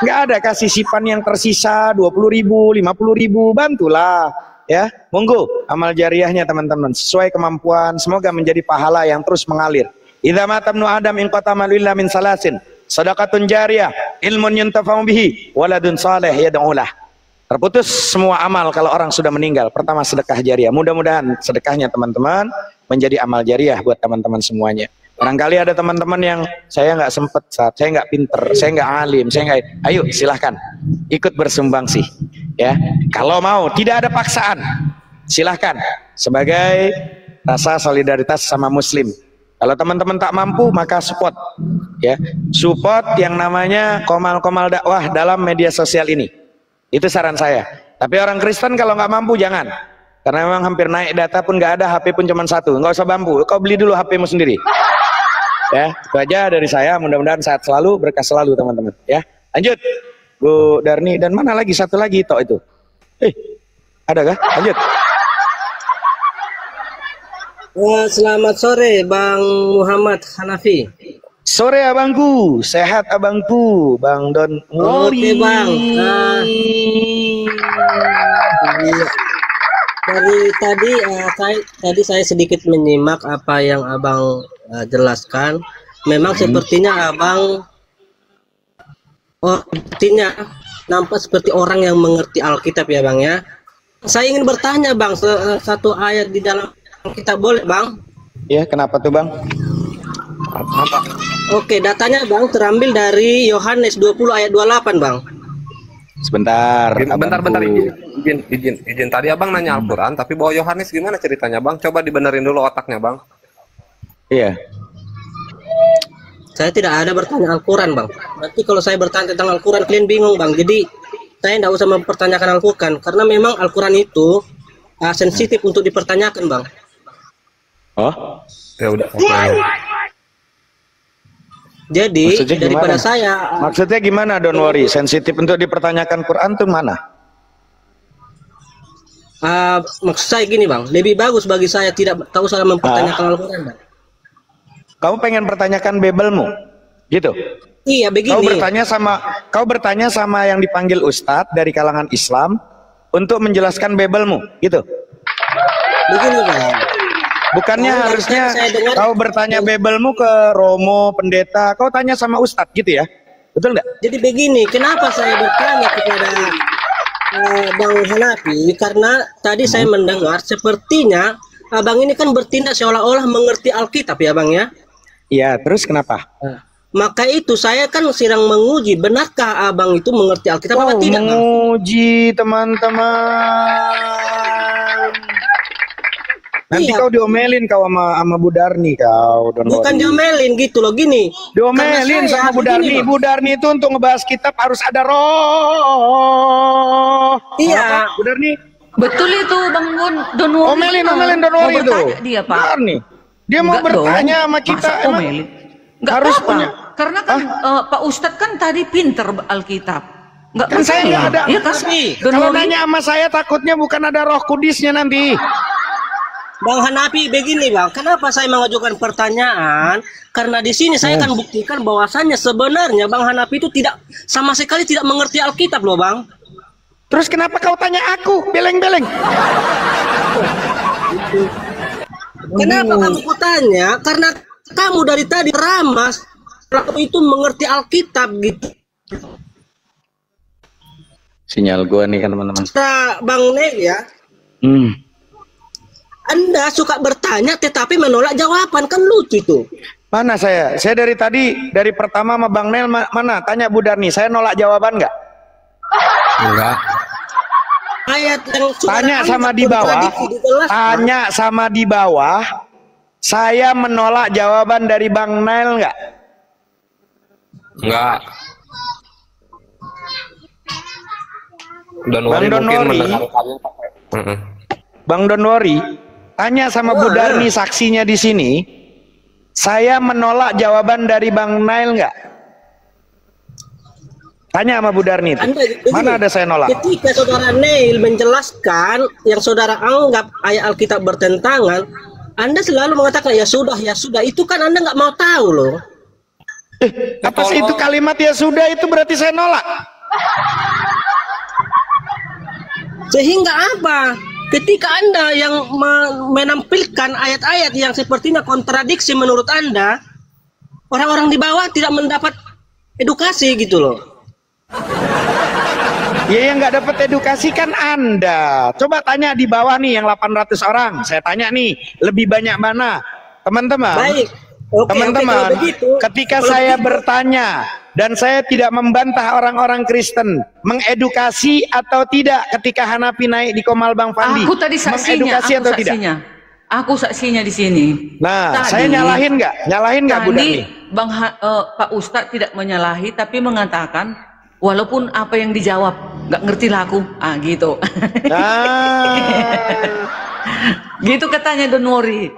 Nggak ada kasih sipan yang tersisa 20.000, 50.000, bantulah. Ya, monggo amal jariahnya teman-teman sesuai kemampuan, semoga menjadi pahala yang terus mengalir. Idza mata ibnu Adam in qatama illa min salasin. Sadaqatun jariyah, ilmun yuntafa'u bihi, waladun saleh yad'ulah. Terputus semua amal kalau orang sudah meninggal. Pertama sedekah jariah. Mudah-mudahan sedekahnya teman-teman menjadi amal jariah buat teman-teman semuanya. Barangkali ada teman-teman yang saya nggak sempet, saya nggak pinter, saya nggak alim, saya nggak. Ayo silahkan ikut bersumbangsi. Ya, kalau mau, tidak ada paksaan. Silahkan sebagai rasa solidaritas sama Muslim. Kalau teman-teman tak mampu, maka support, ya, support yang namanya komal-komal dakwah dalam media sosial ini. Itu saran saya. Tapi orang Kristen kalau nggak mampu jangan, karena memang hampir naik data pun nggak ada, HP pun cuma 1, nggak usah mampu. Kau beli dulu HP-mu sendiri. Ya, itu aja dari saya. Mudah-mudahan sehat selalu, berkah selalu teman-teman. Ya, lanjut, Bu Darni, dan mana lagi satu lagi toh itu? Ada kah? Lanjut. Selamat sore Bang Muhammad Hanafi. Sore abangku, sehat abangku, Bang Don Wori. Oke Bang. Iya. Tadi saya sedikit menyimak apa yang Abang jelaskan. Memang sepertinya Abang sepertinya nampak seperti orang yang mengerti Alkitab ya Bang ya. Saya ingin bertanya Bang, satu ayat di dalam Alkitab boleh Bang? Ya, kenapa tuh Bang? Apa? Oke, datanya Bang terambil dari Yohanes 20 ayat 28 Bang. Sebentar. Bentar, izin. Tadi Abang nanya Al-Quran, tapi bawa Yohanes gimana ceritanya Bang? Coba dibenerin dulu otaknya Bang. Iya. Saya tidak ada bertanya Al-Quran Bang. Nanti kalau saya bertanya tentang Al-Quran kalian bingung Bang. Jadi saya tidak usah mempertanyakan Al-Quran, karena memang Al-Quran itu sensitif untuk dipertanyakan Bang. Oh? Ya udah. Jadi daripada Maksudnya gimana Don't worry? Sensitif untuk dipertanyakan Quran tuh mana? Maksud saya gini Bang, lebih bagus bagi saya tidak tahu salah mempertanyakan Al-Quran Bang. Kamu pengen pertanyakan Bibelmu? Gitu? Iya begini. Kau bertanya sama yang dipanggil Ustadz dari kalangan Islam untuk menjelaskan Bibelmu, gitu? Begini Bang. Bukannya harusnya kau bertanya Bibelmu ke Romo, pendeta, kau tanya sama Ustadz gitu ya? Betul nggak? Jadi begini, kenapa saya bertanya kepada Bang Hanafi? Karena tadi saya mendengar sepertinya Abang ini kan bertindak seolah-olah mengerti Alkitab ya Bang ya? Iya, terus kenapa? Maka itu saya kan sedang menguji, benarkah Abang itu mengerti Alkitab apa tidak Bang? Menguji teman-teman. Nanti kau diomelin kau sama Bu Darni kau. Bukan diomelin gitu loh, gini. Diomelin sama Bu Darni. Bu Darni itu untuk ngebahas kitab harus ada roh. Iya. Bu Darni. Betul itu Bang Don Wori. Omelin Don Wori itu. Dia Pak. Darni. Dia mau bertanya sama kita. Harus punya. Karena kan Pak Ustadz kan tadi pinter Alkitab. Kan saya nggak ada. Ya kan? Kalau nanya sama saya takutnya bukan ada roh kudisnya nanti. Bang Hanafi begini Bang, kenapa saya mengajukan pertanyaan? Karena di sini saya akan buktikan bahwasannya sebenarnya Bang Hanafi itu sama sekali tidak mengerti Alkitab loh Bang. Terus kenapa kau tanya aku, beleng-beleng? Kenapa kamu tanya? Karena kamu dari tadi ramas kalau itu mengerti Alkitab gitu. Sinyal gua nih kan teman-teman. Bang Nel ya. Anda suka bertanya tetapi menolak jawaban, kan lucu itu. Mana saya? Saya dari tadi, dari pertama sama Bang Nel mana? Tanya Bu Darni, saya nolak jawaban nggak? Enggak. Ayat yang tanya sama di bawah. Tanya sama di bawah. Saya menolak jawaban dari Bang Nel nggak? Enggak. Bang Don Wori. Bang Don Wori. Tanya sama Bu Darni saksinya di sini. Saya menolak jawaban dari Bang Nail nggak? Tanya sama Bu Darni. Mana ada saya nolak? Ketika saudara Nail menjelaskan yang saudara anggap ayat Alkitab bertentangan, Anda selalu mengatakan ya sudah. Itu kan Anda nggak mau tahu loh. Apa sih itu kalimat ya sudah itu berarti saya nolak? Sehingga apa? Ketika Anda yang menampilkan ayat-ayat yang sepertinya kontradiksi menurut Anda, orang-orang di bawah tidak mendapat edukasi gitu loh. Ya yang nggak dapat edukasi kan Anda. Coba tanya di bawah nih yang 800 orang. Saya tanya nih, lebih banyak mana? Teman-teman. Baik. Teman-teman, ketika saya bertanya dan saya tidak membantah orang-orang Kristen, mengedukasi atau tidak ketika Hanafi naik di Komal Bang Fandi? Aku tadi saksinya, aku saksinya di sini. Nah, tadi, saya nyalahin nggak Bu Darni? Bang Pak Ustadz tidak menyalahi, tapi mengatakan walaupun apa yang dijawab nggak ngerti lah aku, gitu. Gitu katanya Don Wori.